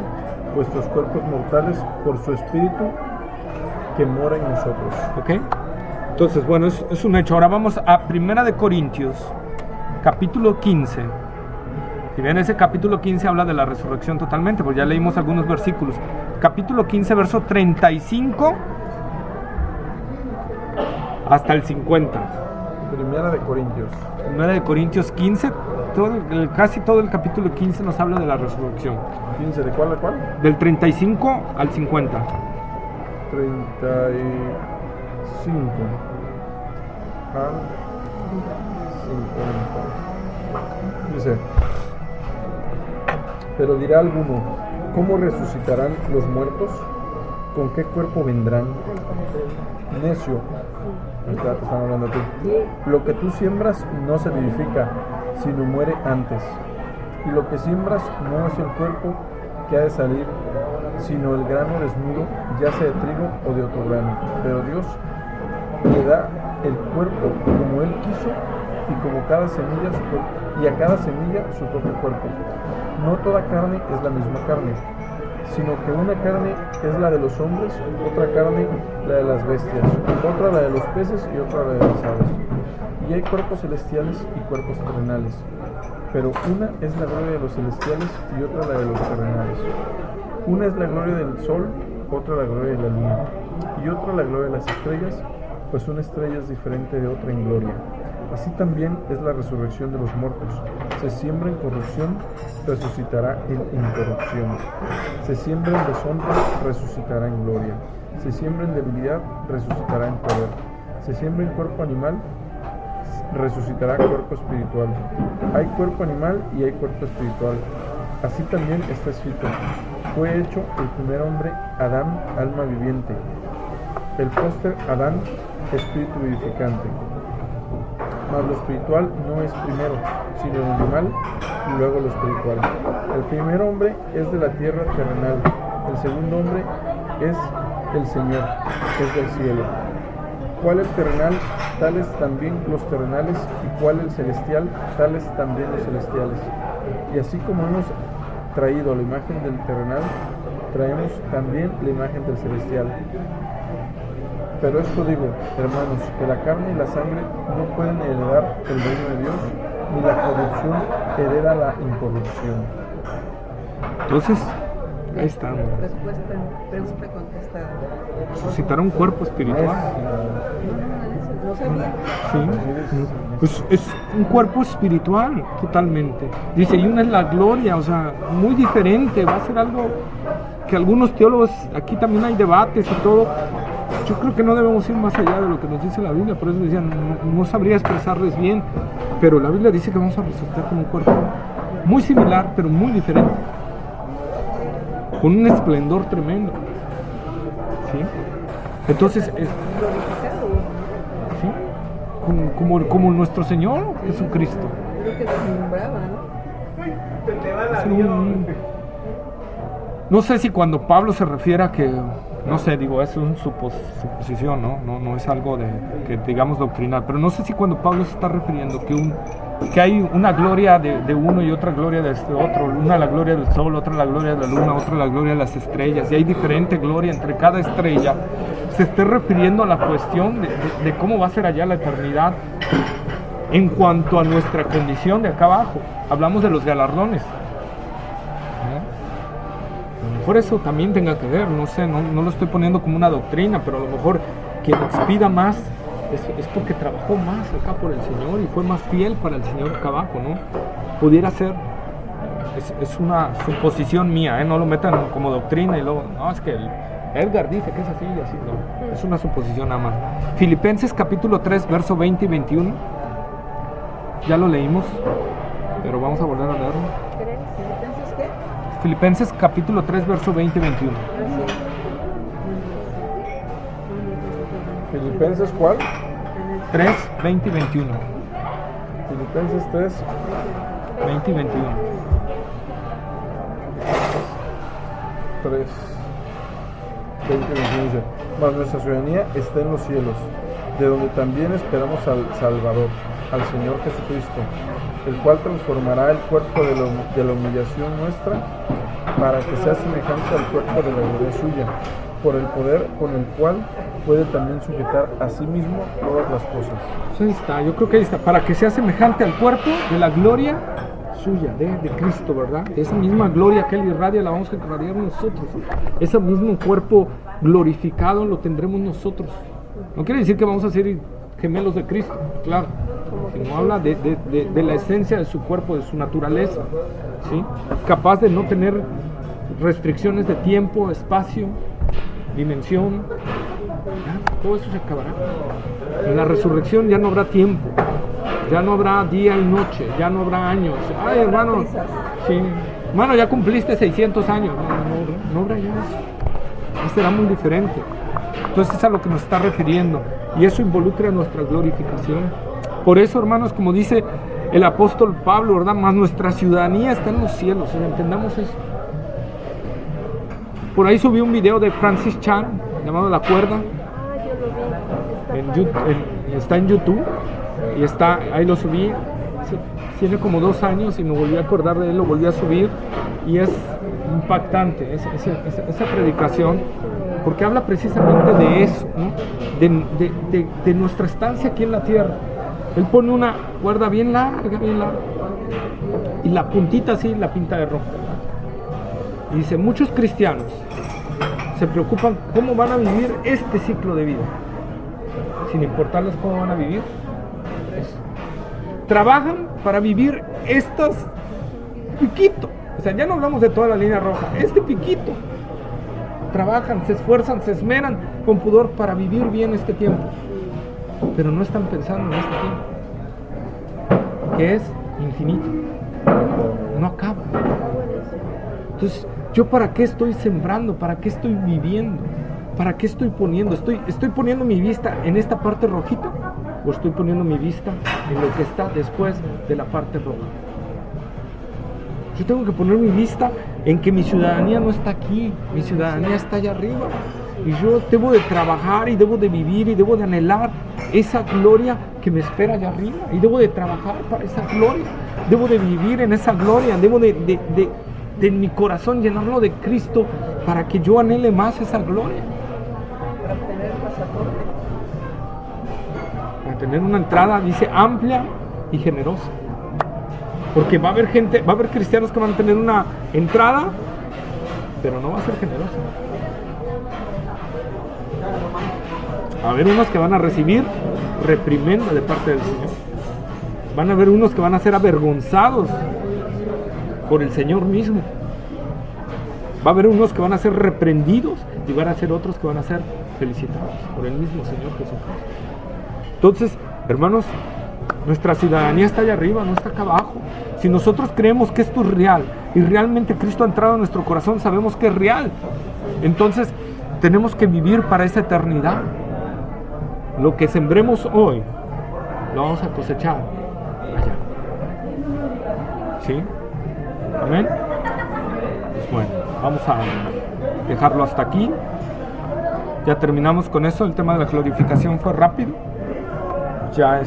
Speaker 2: vuestros cuerpos mortales por su espíritu que mora en nosotros.
Speaker 1: ¿Ok? Entonces, bueno, es un hecho. Ahora vamos a 1 de Corintios, capítulo 15. Si bien ese capítulo 15 habla de la resurrección totalmente, pues ya leímos algunos versículos. Capítulo 15, verso 35 hasta el 50.
Speaker 2: 1 de Corintios.
Speaker 1: 1 de Corintios 15, casi todo el capítulo 15 nos habla de la resurrección.
Speaker 2: 15, ¿de cuál a cuál?
Speaker 1: Del 35 al 50.
Speaker 2: 35 al 50. Dice: pero dirá alguno, ¿cómo resucitarán los muertos? ¿Con qué cuerpo vendrán? Necio, ahorita te están hablando a ti. Lo que tú siembras no se vivifica, sino muere antes. Y lo que siembras no es el cuerpo que ha de salir, sino el grano desnudo, ya sea de trigo o de otro grano. Pero Dios le da el cuerpo como Él quiso, y como cada semilla su cuerpo, y a cada semilla su propio cuerpo. No toda carne es la misma carne, sino que una carne es la de los hombres, otra carne la de las bestias, otra la de los peces y otra la de las aves. Y hay cuerpos celestiales y cuerpos terrenales, pero una es la gloria de los celestiales y otra la de los terrenales. Una es la gloria del sol, otra la gloria de la luna, y otra la gloria de las estrellas, pues una estrella es diferente de otra en gloria. Así también es la resurrección de los muertos. Se siembra en corrupción, resucitará en incorrupción. Se siembra en deshonra, resucitará en gloria. Se siembra en debilidad, resucitará en poder. Se siembra en cuerpo animal, resucitará cuerpo espiritual. Hay cuerpo animal y hay cuerpo espiritual. Así también está escrito: fue hecho el primer hombre, Adán, alma viviente. El póster, Adán, espíritu vivificante. Mas lo espiritual no es primero, sino lo animal, y luego lo espiritual. El primer hombre es de la tierra terrenal, el segundo hombre es el Señor, es del cielo. ¿Cuál el terrenal? Tales también los terrenales, y cuál el celestial, tales también los celestiales. Y así como hemos traído la imagen del terrenal, traemos también la imagen del celestial. Pero esto digo, hermanos, que la carne y la sangre no pueden heredar el reino de Dios, ni la corrupción hereda la incorrupción.
Speaker 1: Entonces, ahí está.
Speaker 3: Pregunta contestada.
Speaker 1: Resucitará un cuerpo espiritual.
Speaker 3: No sabía.
Speaker 1: Sí, pues es un cuerpo espiritual totalmente. Dice, y una es la gloria, o sea, muy diferente. Va a ser algo que algunos teólogos, aquí también hay debates y todo. Yo creo que no debemos ir más allá de lo que nos dice la Biblia, por eso decían, no sabría expresarles bien, pero la Biblia dice que vamos a resucitar con un cuerpo muy similar, pero muy diferente, con un esplendor tremendo. ¿Sí? Entonces, ¿sí? Como nuestro Señor Jesucristo.
Speaker 3: Creo que deslumbraba, ¿no?
Speaker 1: No sé si cuando Pablo se refiere a que, no sé, digo, es una suposición, no es algo que digamos doctrinal, pero no sé si cuando Pablo se está refiriendo que hay una gloria de uno y otra gloria de este otro, una la gloria del sol, otra la gloria de la luna, otra la gloria de las estrellas, y hay diferente gloria entre cada estrella, se esté refiriendo a la cuestión de cómo va a ser allá la eternidad en cuanto a nuestra condición de acá abajo. Hablamos de los galardones. Por eso también tenga que ver, no sé, no lo estoy poniendo como una doctrina, pero a lo mejor quien expida más es porque trabajó más acá por el Señor y fue más fiel para el Señor acá abajo, ¿no? Pudiera ser, es una suposición mía, no lo metan como doctrina y luego, no, es que Edgar dice que es así y así, no, es una suposición nada más. Filipenses capítulo 3, verso 20 y 21, ya lo leímos, pero vamos a volver a leerlo.
Speaker 3: ¿Entonces qué?
Speaker 1: Filipenses capítulo 3, verso 20 y 21.
Speaker 2: ¿Filipenses cuál?
Speaker 1: 3, 20 y 21.
Speaker 2: Filipenses 3,
Speaker 1: 20 y 21.
Speaker 2: 3, 20 y 21 dice: mas nuestra ciudadanía está en los cielos, de donde también esperamos al Salvador, al Señor Jesucristo, el cual transformará el cuerpo de la humillación nuestra para que sea semejante al cuerpo de la gloria suya, por el poder con el cual puede también sujetar a sí mismo todas las cosas.
Speaker 1: Pues ahí está, yo creo que ahí está, para que sea semejante al cuerpo de la gloria suya, de Cristo, ¿verdad? Esa misma gloria que Él irradia la vamos a irradiar nosotros. Ese mismo cuerpo glorificado lo tendremos nosotros. No quiere decir que vamos a ser gemelos de Cristo, claro, sino habla de la esencia de su cuerpo, de su naturaleza, ¿sí? Capaz de no tener restricciones de tiempo, espacio, dimensión. Ya, todo eso se acabará. En la resurrección ya no habrá tiempo, ya no habrá día y noche, ya no habrá años. Ay, hermano, sí, hermano, ya cumpliste 600 años. No habrá ya eso. Será muy diferente. Entonces es a lo que nos está refiriendo, y eso involucra nuestra glorificación. Por eso, hermanos, como dice el apóstol Pablo, ¿verdad? Más nuestra ciudadanía está en los cielos, entendamos eso. Por ahí subí un video de Francis Chan llamado La Cuerda. Está en YouTube y ahí lo subí. Tiene como 2 años y me volví a acordar de él, lo volví a subir, y es impactante esa predicación, porque habla precisamente de eso, ¿no? de nuestra estancia aquí en la tierra. Él pone una cuerda bien larga, y la puntita así la pinta de rojo. Y dice, muchos cristianos se preocupan cómo van a vivir este ciclo de vida, sin importarles cómo van a vivir eso. Trabajan para vivir estos piquito, o sea, ya no hablamos de toda la línea roja, este piquito. Trabajan, se esfuerzan, se esmeran con pudor para vivir bien este tiempo, pero no están pensando en este tiempo, que es infinito, no acaba. Entonces, ¿yo para qué estoy sembrando? ¿Para qué estoy viviendo? ¿Para qué estoy poniendo? ¿Estoy poniendo mi vista en esta parte rojita? ¿O estoy poniendo mi vista en lo que está después de la parte roja? Yo tengo que poner mi vista en que mi ciudadanía no está aquí, mi ciudadanía está allá arriba. Y yo debo de trabajar y debo de vivir y debo de anhelar esa gloria que me espera allá arriba. Y debo de trabajar para esa gloria. Debo de vivir en esa gloria. Debo de en mi corazón llenarlo de Cristo para que yo anhele más esa gloria.
Speaker 3: Para obtener el pasaporte.
Speaker 1: Para tener una entrada, dice, amplia y generosa. Porque va a haber cristianos que van a tener una entrada, pero no va a ser generosa. Va a haber unos que van a recibir reprimenda de parte del Señor. Van a haber unos que van a ser avergonzados por el Señor mismo. Va a haber unos que van a ser reprendidos y van a ser otros que van a ser felicitados por el mismo Señor Jesucristo. Entonces, hermanos, nuestra ciudadanía está allá arriba, no está acá abajo. Si nosotros creemos que esto es real y realmente Cristo ha entrado en nuestro corazón, sabemos que es real. Entonces, tenemos que vivir para esa eternidad. Lo que sembremos hoy, lo vamos a cosechar allá. ¿Sí? Amén. Pues bueno, vamos a dejarlo hasta aquí. Ya terminamos con eso. El tema de la glorificación fue rápido. Ya